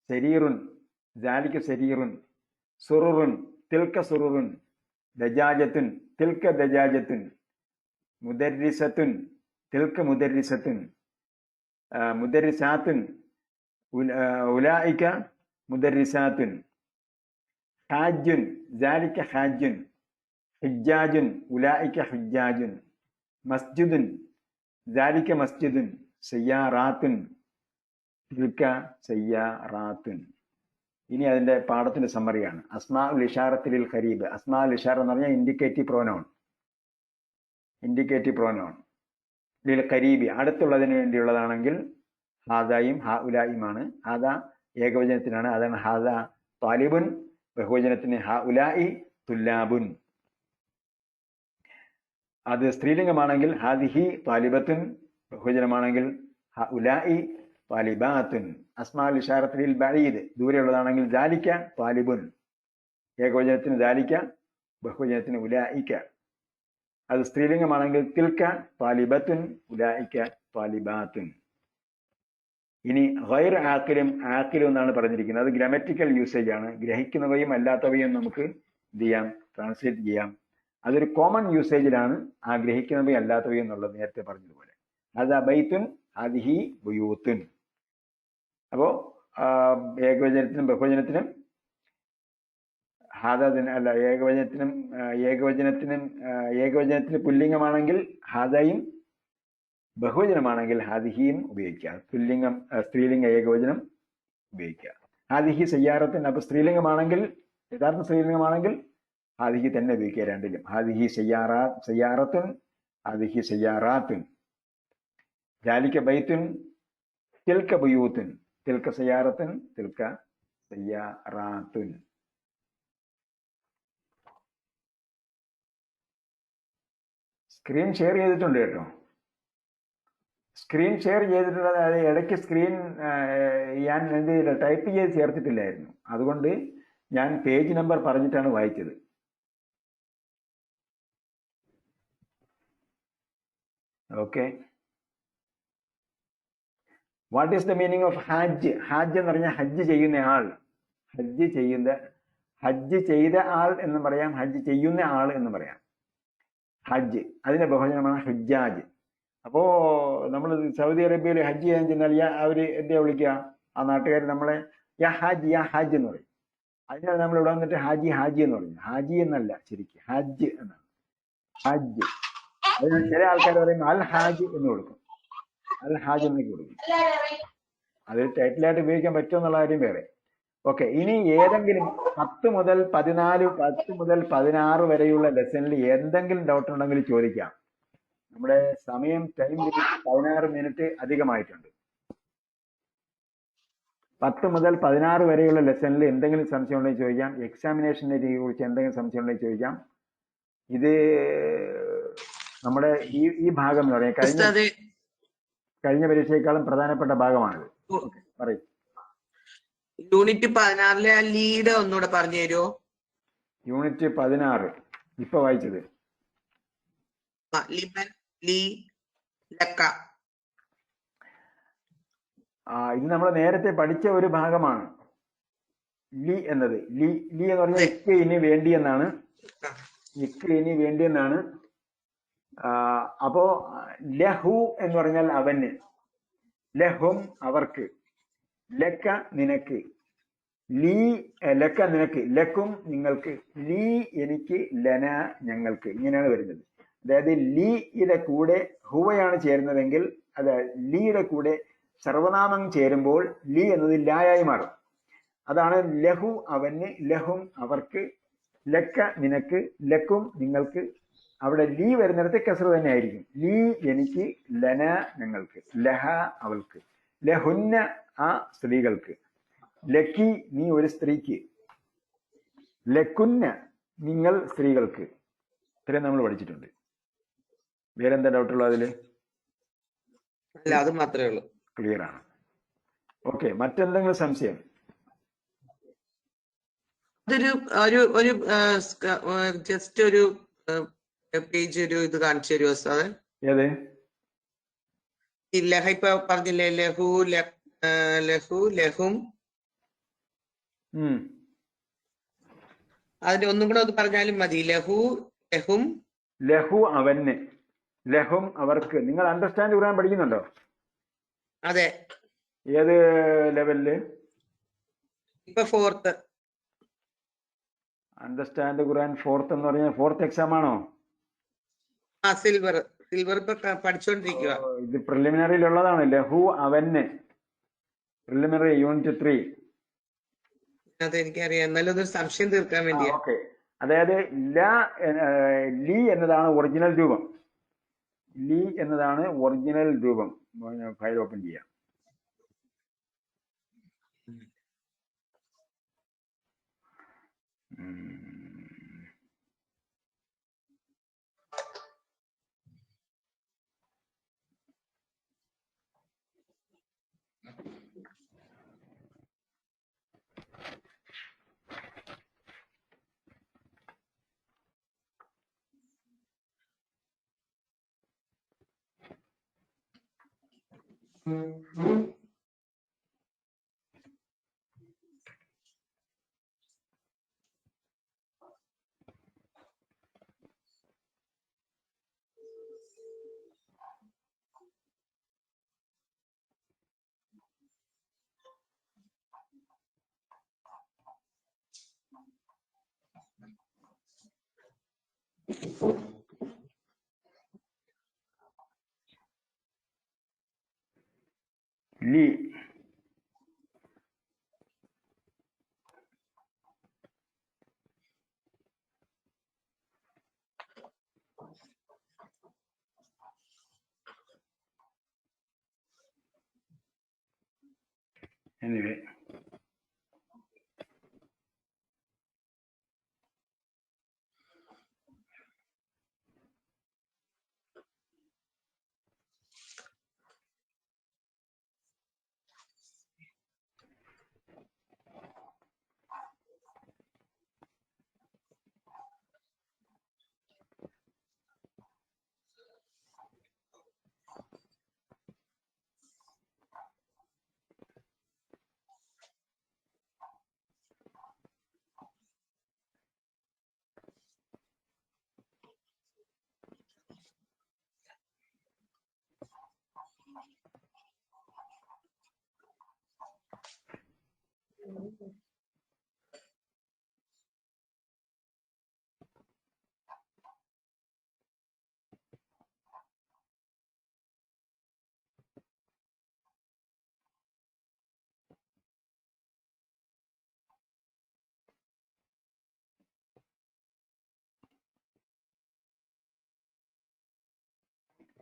സരീറുൻ, ദാലിക സരീറുൻ, സുറുറുൻ, തിൽക സുറുറുൻ, ദജാജത്തുൻ, തിൽക ദജാജത്തുൻ, മുദർരിസത്തുൻ, തിൽക മുദർരിസത്തുൻ, മുദർരിസാത്തുൻ, ഉലൈക മുദർരിസാത്തുൻ, ഹാജുൻ, ദാലിക ഹാജുൻ, ഹുജ്ജാജുൻ, ഉലൈക ഹുജ്ജാജുൻ, മസ്ജിദുൻ, ദാലിക മസ്ജിദുൻ, സയ്യാറാത്തുൻ, തിൽക സയ്യാറാത്തുൻ. ഇനി അതിന്റെ പാഠത്തിന്റെ സമ്മറിയാണ്. അസ്മാഉൽ ഇഷാറത്തിൽ ഖരീബ്. അസ്മാഉൽ ഇഷാറ എന്ന് പറഞ്ഞാൽ ഇൻഡിക്കേറ്റീവ് പ്രോനൗൺ, ഇൻഡിക്കേറ്റീവ് പ്രോനൗൺ ലിൽ ഖരീബി, അടുത്തുള്ളതിന് വേണ്ടിയുള്ളതാണെങ്കിൽ ഹാദായും ഹഉലായിയുമാണ്. ഹാദ ഏകവചനത്തിനാണ്, അതാണ് ഹാദ താലിബുൻ. ബഹുവചനത്തിന് ഹഉലായി തുല്ലാബുൻ. അത് സ്ത്രീലിംഗമാണെങ്കിൽ ഹാദിഹി താലിബത്തുൻ, ബഹുവചനമാണെങ്കിൽ ഹഉലായി താലിബാത്തുൻ. അസ്മാഉൽ ഇഷാറത്തിൽ ബഈദ്, ദൂരെയുള്ളതാണെങ്കിൽ ദാലിക താലിബുൻ, ഏകവചനത്തിന് ദാലിക, ബഹുവചനത്തിന് ഉലൈക. അത് സ്ത്രീലിംഗമാണെങ്കിൽ തിൽക താലിബത്തുൻ, ഉലൈക താലിബാത്തുൻ. ഇനി ഗൈർ ആക്കിലും ആക്കിലും എന്നാണ് പറഞ്ഞിരിക്കുന്നത്. അത് ഗ്രാമറ്റിക്കൽ യൂസേജ് ആണ്. ഗ്രഹിക്കുന്നവയും അല്ലാത്തവയും നമുക്ക് എന്ത് ചെയ്യാം? ട്രാൻസ്ലേറ്റ് ചെയ്യാം. അതൊരു കോമൺ യൂസേജിലാണ് ആ ഗ്രഹിക്കുന്നവയും അല്ലാത്തവയും എന്നുള്ളത് നേരത്തെ പറഞ്ഞതുപോലെ. അത് ബൈത്തുൻ, ഹാദിഹി ബുയൂത്തുൻ. അപ്പോ ഏകവചനത്തിനും ബഹുവചനത്തിനും ഹാദ അല്ല, ഏകവചനത്തിന് പുല്ലിംഗമാണെങ്കിൽ ഹാദയും, ബഹുവചനമാണെങ്കിൽ ഹാദിഹിയും ഉപയോഗിക്കുക. പുല്ലിംഗം സ്ത്രീലിംഗ ഏകവചനം ഉപയോഗിക്കുക. ഹാദിഹി സയ്യാറത്തിൻ, അപ്പൊ സ്ത്രീലിംഗമാണെങ്കിൽ, യഥാർത്ഥ സ്ത്രീലിംഗമാണെങ്കിൽ ഹാദിഹി തന്നെ ഉപയോഗിക്കുക രണ്ടിലും. ഹാദിഹി സയ്യാറത്തുൻ, ഹാദിഹി സയ്യാറാത്തുൻ. ദാലിക ബൈത്തുൻ, തിൽക ബുയൂത്തുൻ, തിൽക സയ്യാറത്തുൻ, തിൽക സയ്യാറാത്തുൻ. സ്ക്രീൻ ഷെയർ ചെയ്തിട്ടുണ്ട് കേട്ടോ. സ്ക്രീൻ ഷെയർ ചെയ്തിട്ടുള്ളത്, അതായത് ഇടയ്ക്ക് സ്ക്രീൻ ഞാൻ എന്ത് ചെയ്തില്ല, ടൈപ്പ് ചെയ്ത് ചേർത്തിട്ടില്ലായിരുന്നു. അതുകൊണ്ട് ഞാൻ പേജ് നമ്പർ പറഞ്ഞിട്ടാണ് വായിച്ചത്. Okay. What is the meaning of Hajj? ഹജ്ജ് എന്ന് പറഞ്ഞാൽ ഹജ്ജ് ചെയ്യുന്ന ആൾ, ഹജ്ജ് ചെയ്ത ആൾ എന്ന് പറയാം, ഹജ്ജ് ചെയ്യുന്ന ആൾ എന്ന് പറയാം. ഹജ്ജ് അതിന്റെ ബഹുവചനമാണ് ഹുജ്ജാജ്. അപ്പോ നമ്മൾ സൗദി അറേബ്യയിൽ ഹജ്ജ് ചെയ്യാൻ ചെന്നാൽ അവര് എന്താ വിളിക്കുക? ആ നാട്ടുകാർ നമ്മളെ യാ ഹാജ് എന്ന് പറയും. അതിനാണ് നമ്മൾ ഇവിടെ വന്നിട്ട് ഹാജി എന്ന് പറയും. ഹാജി എന്നല്ല, ശരിക്കും ഹജ്ജ് എന്നാണ്. ഹജ്ജ്. അതിന് ചില ആൾക്കാർ പറയും അൽ ഹാജ് എന്ന് കൊടുക്കും, അൽ ഹാജ് എന്നൊക്കെ കൊടുക്കും. അത് ടൈറ്റിലായിട്ട് ഉപയോഗിക്കാൻ പറ്റുമെന്നുള്ള കാര്യം വേറെ. ഓക്കെ. ഇനി ഏതെങ്കിലും 10 മുതൽ 16 വരെയുള്ള ലെസണിൽ എന്തെങ്കിലും ഡൗട്ട് ഉണ്ടെങ്കിൽ ചോദിക്കാം. നമ്മുടെ സമയം ടൈം ലിമിറ്റ് 16 മിനിറ്റ് അധികമായിട്ടുണ്ട്. 10 മുതൽ 16 വരെയുള്ള ലെസണിൽ എന്തെങ്കിലും സംശയം ഉണ്ടെങ്കിൽ ചോദിക്കാം. എക്സാമിനേഷനെ കുറിച്ച് എന്തെങ്കിലും സംശയം ഉണ്ടെങ്കിൽ ചോദിക്കാം. ഇത് നമ്മുടെ ഈ ഭാഗം എന്ന് പറയാം കഴിഞ്ഞ പരീക്ഷയെക്കാളും പ്രധാനപ്പെട്ട ഭാഗമാണിത്. പറയും. യൂണിറ്റ് 16 ലീഡ് ഒന്നുകൂടെ പറഞ്ഞു തരുമോ? യൂണിറ്റ് 16 ഇപ്പൊ വായിച്ചത്. ലിമൻ, ലീ, ലക്ക. ഇത് നമ്മൾ നേരത്തെ പഠിച്ച ഒരു ഭാഗമാണ്. ലി എന്നത് ലി ലി എന്ന് പറഞ്ഞാൽ ഇക്ക് ഇനി വേണ്ടി എന്നാണ്. ഇക്ക് ഇനി വേണ്ടി എന്നാണ്. അപ്പോ ലഹു എന്ന് പറഞ്ഞാൽ അവന്, ലഹും അവർക്ക്, ലക്ക നിനക്ക്, ലീ ലക്ക നിനക്ക്, ലക്കും നിങ്ങൾക്ക്, ലീ എനിക്ക്, ലന ഞങ്ങൾക്ക്. ഇങ്ങനെയാണ് വരുന്നത്. അതായത് ലീയുടെ കൂടെ ഹുവയാണ് ചേരുന്നതെങ്കിൽ, അതായത് ലീയുടെ കൂടെ സർവനാമം ചേരുമ്പോൾ ലീ എന്നത് ലായായി മാറും. അതാണ് ലഹു അവന്, ലഹും അവർക്ക്, ലക്ക നിനക്ക്, ലക്കും നിങ്ങൾക്ക്. അവിടെ ലീ വരുന്നിടത്ത് കസ്ര തന്നെ ആയിരിക്കും. ലീ എനിക്ക്, ലന ഞങ്ങൾക്ക്, ലഹ അവൾക്ക്, ലഹുന്ന ആ സ്ത്രീകൾക്ക്, ലക്കി നീ ഒരു സ്ത്രീക്ക്, ലക്കുന്ന നിങ്ങൾ സ്ത്രീകൾക്ക്. ഇത്രയും നമ്മൾ പഠിച്ചിട്ടുണ്ട്. വേറെന്താ ഡൗട്ടുള്ളൂ അതില്? അല്ല, അത് മാത്രമേ ഉള്ളൂ. ക്ലിയർ ആണ്. ഓക്കെ, മറ്റെന്തെങ്കിലും സംശയം? അതൊരു ഒരു ഒരു ജസ്റ്റ് ഒരു പേജ് ഒരു ഇത് കാണിച്ചു തരുമോ സാറേ? ഏത്? ലഹ ഇപ്പൊ പറഞ്ഞില്ലേ, ലഹു, ലഹു, ലഹും. അതിന്റെ ഒന്നും കൂടെ ഒന്ന് പറഞ്ഞാലും മതി. ലഹു, ലഹും. ലഹു അവന്, ലഹും അവർക്ക്. നിങ്ങൾ അണ്ടർസ്റ്റാൻഡ് ഖുർആൻ പഠിക്കുന്നുണ്ടോ? അതെ. ഏത് ലെവലില്? ഇപ്പൊ 4th. അണ്ടർസ്റ്റാൻഡ് ഖുർആൻ 4th എന്ന് പറഞ്ഞാൽ 4th എക്സാം ആണോ? സിൽവർ ഇപ്പൊ പഠിച്ചോണ്ടിരിക്കുക. ഇത് പ്രിലിമിനറിയിലുള്ളതാണ്. ലഹു അവന്, പ്രിലിമിനറി യൂണിറ്റ് 3. അതെനിക്കറിയാം, എന്നാലും അതൊരു സംശയം തീർക്കാൻ വേണ്ടിയാ. ഓക്കെ, അതായത് ലീ എന്നതാണ് ഒറിജിനൽ രൂപം. ലീ എന്നതാണ് ഒറിജിനൽ രൂപം. ഫയൽ ഓപ്പൺ ചെയ്യാം. Lee anyway.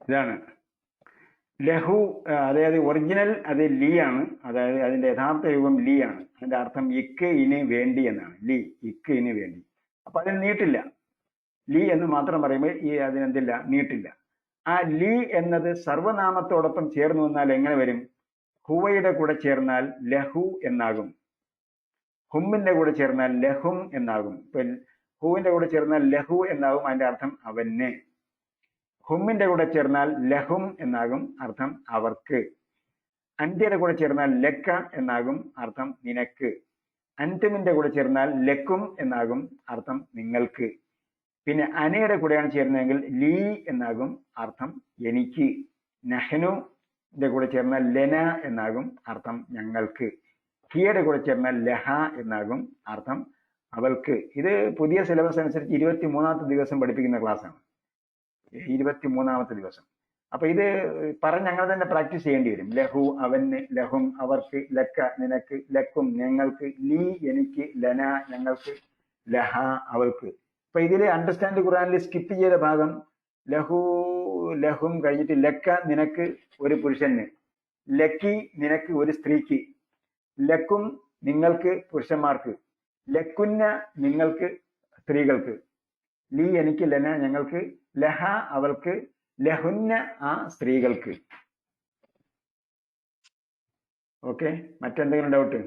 ഇതാണ് ലഹു. അതായത് ഒറിജിനൽ അത് ലീ ആണ്. അതായത് അതിന്റെ യഥാർത്ഥ രൂപം ലീ ആണ്. അതിന്റെ അർത്ഥം ഇക്ക് ഇന് വേണ്ടി എന്നാണ്. ലീ, ഇക്ക് ഇന് വേണ്ടി. അപ്പൊ അതിന് നീട്ടില്ല. ലീ എന്ന് മാത്രം പറയുമ്പോൾ അതിനെന്തില്ല, നീട്ടില്ല. ആ ലീ എന്നത് സർവനാമത്തോടൊപ്പം ചേർന്ന് വന്നാൽ എങ്ങനെ വരും? ഹുവയുടെ കൂടെ ചേർന്നാൽ ലഹു എന്നാകും. ഹുമ്മിന്റെ കൂടെ ചേർന്നാൽ ലഹും എന്നാകും. ഇപ്പൊ ഹൂവിന്റെ കൂടെ ചേർന്നാൽ ലഹു എന്നാകും അതിന്റെ അർത്ഥം അവന്. ഹുമ്മിന്റെ കൂടെ ചേർന്നാൽ ലഹും എന്നാകും അർത്ഥം അവർക്ക്. അന്ത്യയുടെ കൂടെ ചേർന്നാൽ ലക്ക എന്നാകും അർത്ഥം നിനക്ക്. അൻതുമിന്റെ കൂടെ ചേർന്നാൽ ലക്കും എന്നാകും അർത്ഥം നിങ്ങൾക്ക്. പിന്നെ അനയുടെ കൂടെയാണ് ചേരുന്നതെങ്കിൽ ലീ എന്നാകും അർത്ഥം എനിക്ക്. നഹ്നുന്റെ കൂടെ ചേർന്നാൽ ലന എന്നാകും അർത്ഥം ഞങ്ങൾക്ക്. ഹിയുടെ കൂടെ ചേർന്നാൽ ലഹ എന്നാകും അർത്ഥം അവൾക്ക്. ഇത് പുതിയ സിലബസ് അനുസരിച്ച് 23ാമത്തെ ദിവസം പഠിപ്പിക്കുന്ന ക്ലാസ്സാണ്. 23ാമത്തെ ദിവസം. അപ്പൊ ഇത് പറഞ്ഞ് ഞങ്ങൾ തന്നെ പ്രാക്ടീസ് ചെയ്യേണ്ടി വരും. ലഹു അവന്, ലഹും അവർക്ക്, ലക്ക നിനക്ക്, ലക്കും ഞങ്ങൾക്ക്, ലീ എനിക്ക്, ലന ഞങ്ങൾക്ക്, ലഹ അവൾക്ക്. അപ്പൊ ഇതില് അണ്ടർസ്റ്റാൻഡ് ഖുർആനിൽ സ്കിപ്പ് ചെയ്ത ഭാഗം ലഹു ലഹും കഴിഞ്ഞിട്ട് ലക്ക നിനക്ക് ഒരു പുരുഷന്, ലക്കി നിനക്ക് ഒരു സ്ത്രീക്ക്, ലക്കും നിങ്ങൾക്ക് പുരുഷന്മാർക്ക്, ലക്കുന്ന നിങ്ങൾക്ക് സ്ത്രീകൾക്ക്, ലീ എനിക്ക്, ലന ഞങ്ങൾക്ക്, ലഹ അവൾക്ക്, ലഹുന്ന ആ സ്ത്രീകൾക്ക്. ഓക്കെ, മറ്റെന്തെങ്കിലും ഡൗട്ട്?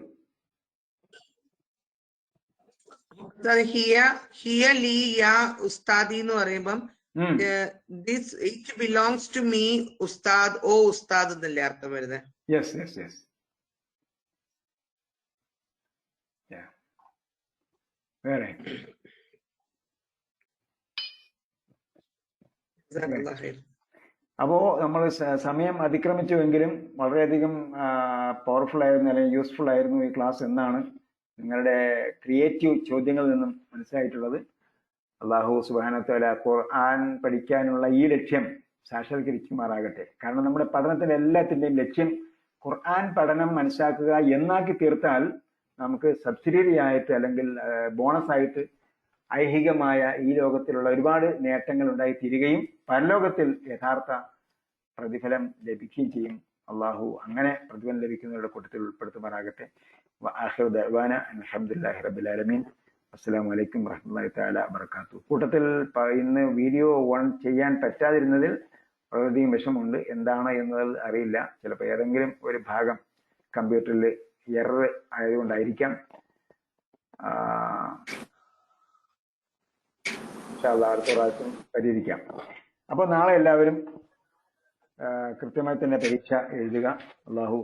ഹിയ ലീ യാ ഉസ്താദി എന്ന് പറയുമ്പം this it belongs to me ഉസ്താദ്, ഓ ഉസ്താദ് എന്നല്ലേ അർത്ഥം വരുന്നത്? Yes yes yes. വേറെ അപ്പോ നമ്മൾ സമയം അതിക്രമിച്ചുവെങ്കിലും വളരെയധികം പവർഫുൾ ആയിരുന്നു അല്ലെങ്കിൽ യൂസ്ഫുൾ ആയിരുന്നു ഈ ക്ലാസ് എന്നാണ് നിങ്ങളുടെ ക്രിയേറ്റീവ് ചോദ്യങ്ങളിൽ നിന്നും മനസ്സിലായിട്ടുള്ളത്. അള്ളാഹു സുബ്ഹാനഹു വ തആല ഖുർആൻ പഠിക്കാനുള്ള ഈ ലക്ഷ്യം സാക്ഷാത്കരിക്കുമാറാകട്ടെ. കാരണം നമ്മുടെ പഠനത്തിന്റെ എല്ലാത്തിന്റെയും ലക്ഷ്യം ഖുർആൻ പഠനം മനസ്സിലാക്കുക എന്നാക്കി തീർത്താൽ നമുക്ക് സബ്സിഡിയറി ആയിട്ട് അല്ലെങ്കിൽ ബോണസ് ആയിട്ട് ഐഹികമായ ഈ ലോകത്തിലുള്ള ഒരുപാട് നേട്ടങ്ങൾ ഉണ്ടായി തീരുകയും പരലോകത്തിൽ യഥാർത്ഥ പ്രതിഫലം ലഭിക്കുകയും ചെയ്യും. അള്ളാഹു അങ്ങനെ പ്രതിഫലം ലഭിക്കുന്നവരുടെ കൂട്ടത്തിൽ ഉൾപ്പെടുത്തുമാറാകട്ടെ. ആഖിറു ദഅ്വാന അൽഹംദുലില്ലാഹി റബ്ബിൽ ആലമീൻ. അസ്സലാമു അലൈക്കും വറഹ്മത്തുള്ളാഹി തആല വബറകാതുഹു. കൂട്ടത്തിൽ ഇന്ന് വീഡിയോ ഓൺ ചെയ്യാൻ പറ്റാതിരുന്നതിൽ വളരെയധികം വിഷമമുണ്ട്. എന്താണ് എന്നത് അറിയില്ല. ചിലപ്പോൾ ഏതെങ്കിലും ഒരു ഭാഗം കമ്പ്യൂട്ടറിൽ എറർ ആയതുകൊണ്ടായിരിക്കാം. അടുത്ത പ്രാവശ്യം പരിഹരിക്കാം. അപ്പോൾ നാളെ എല്ലാവരും കൃത്യമായി തന്നെ പരീക്ഷ എഴുതുക. അള്ളാഹു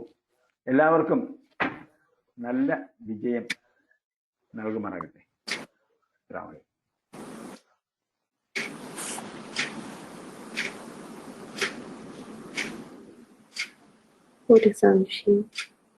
എല്ലാവർക്കും നല്ല വിജയം നൽകുമാറാകട്ടെ. അസ്സലാമു അലൈക്കും. ഒരു സംശയം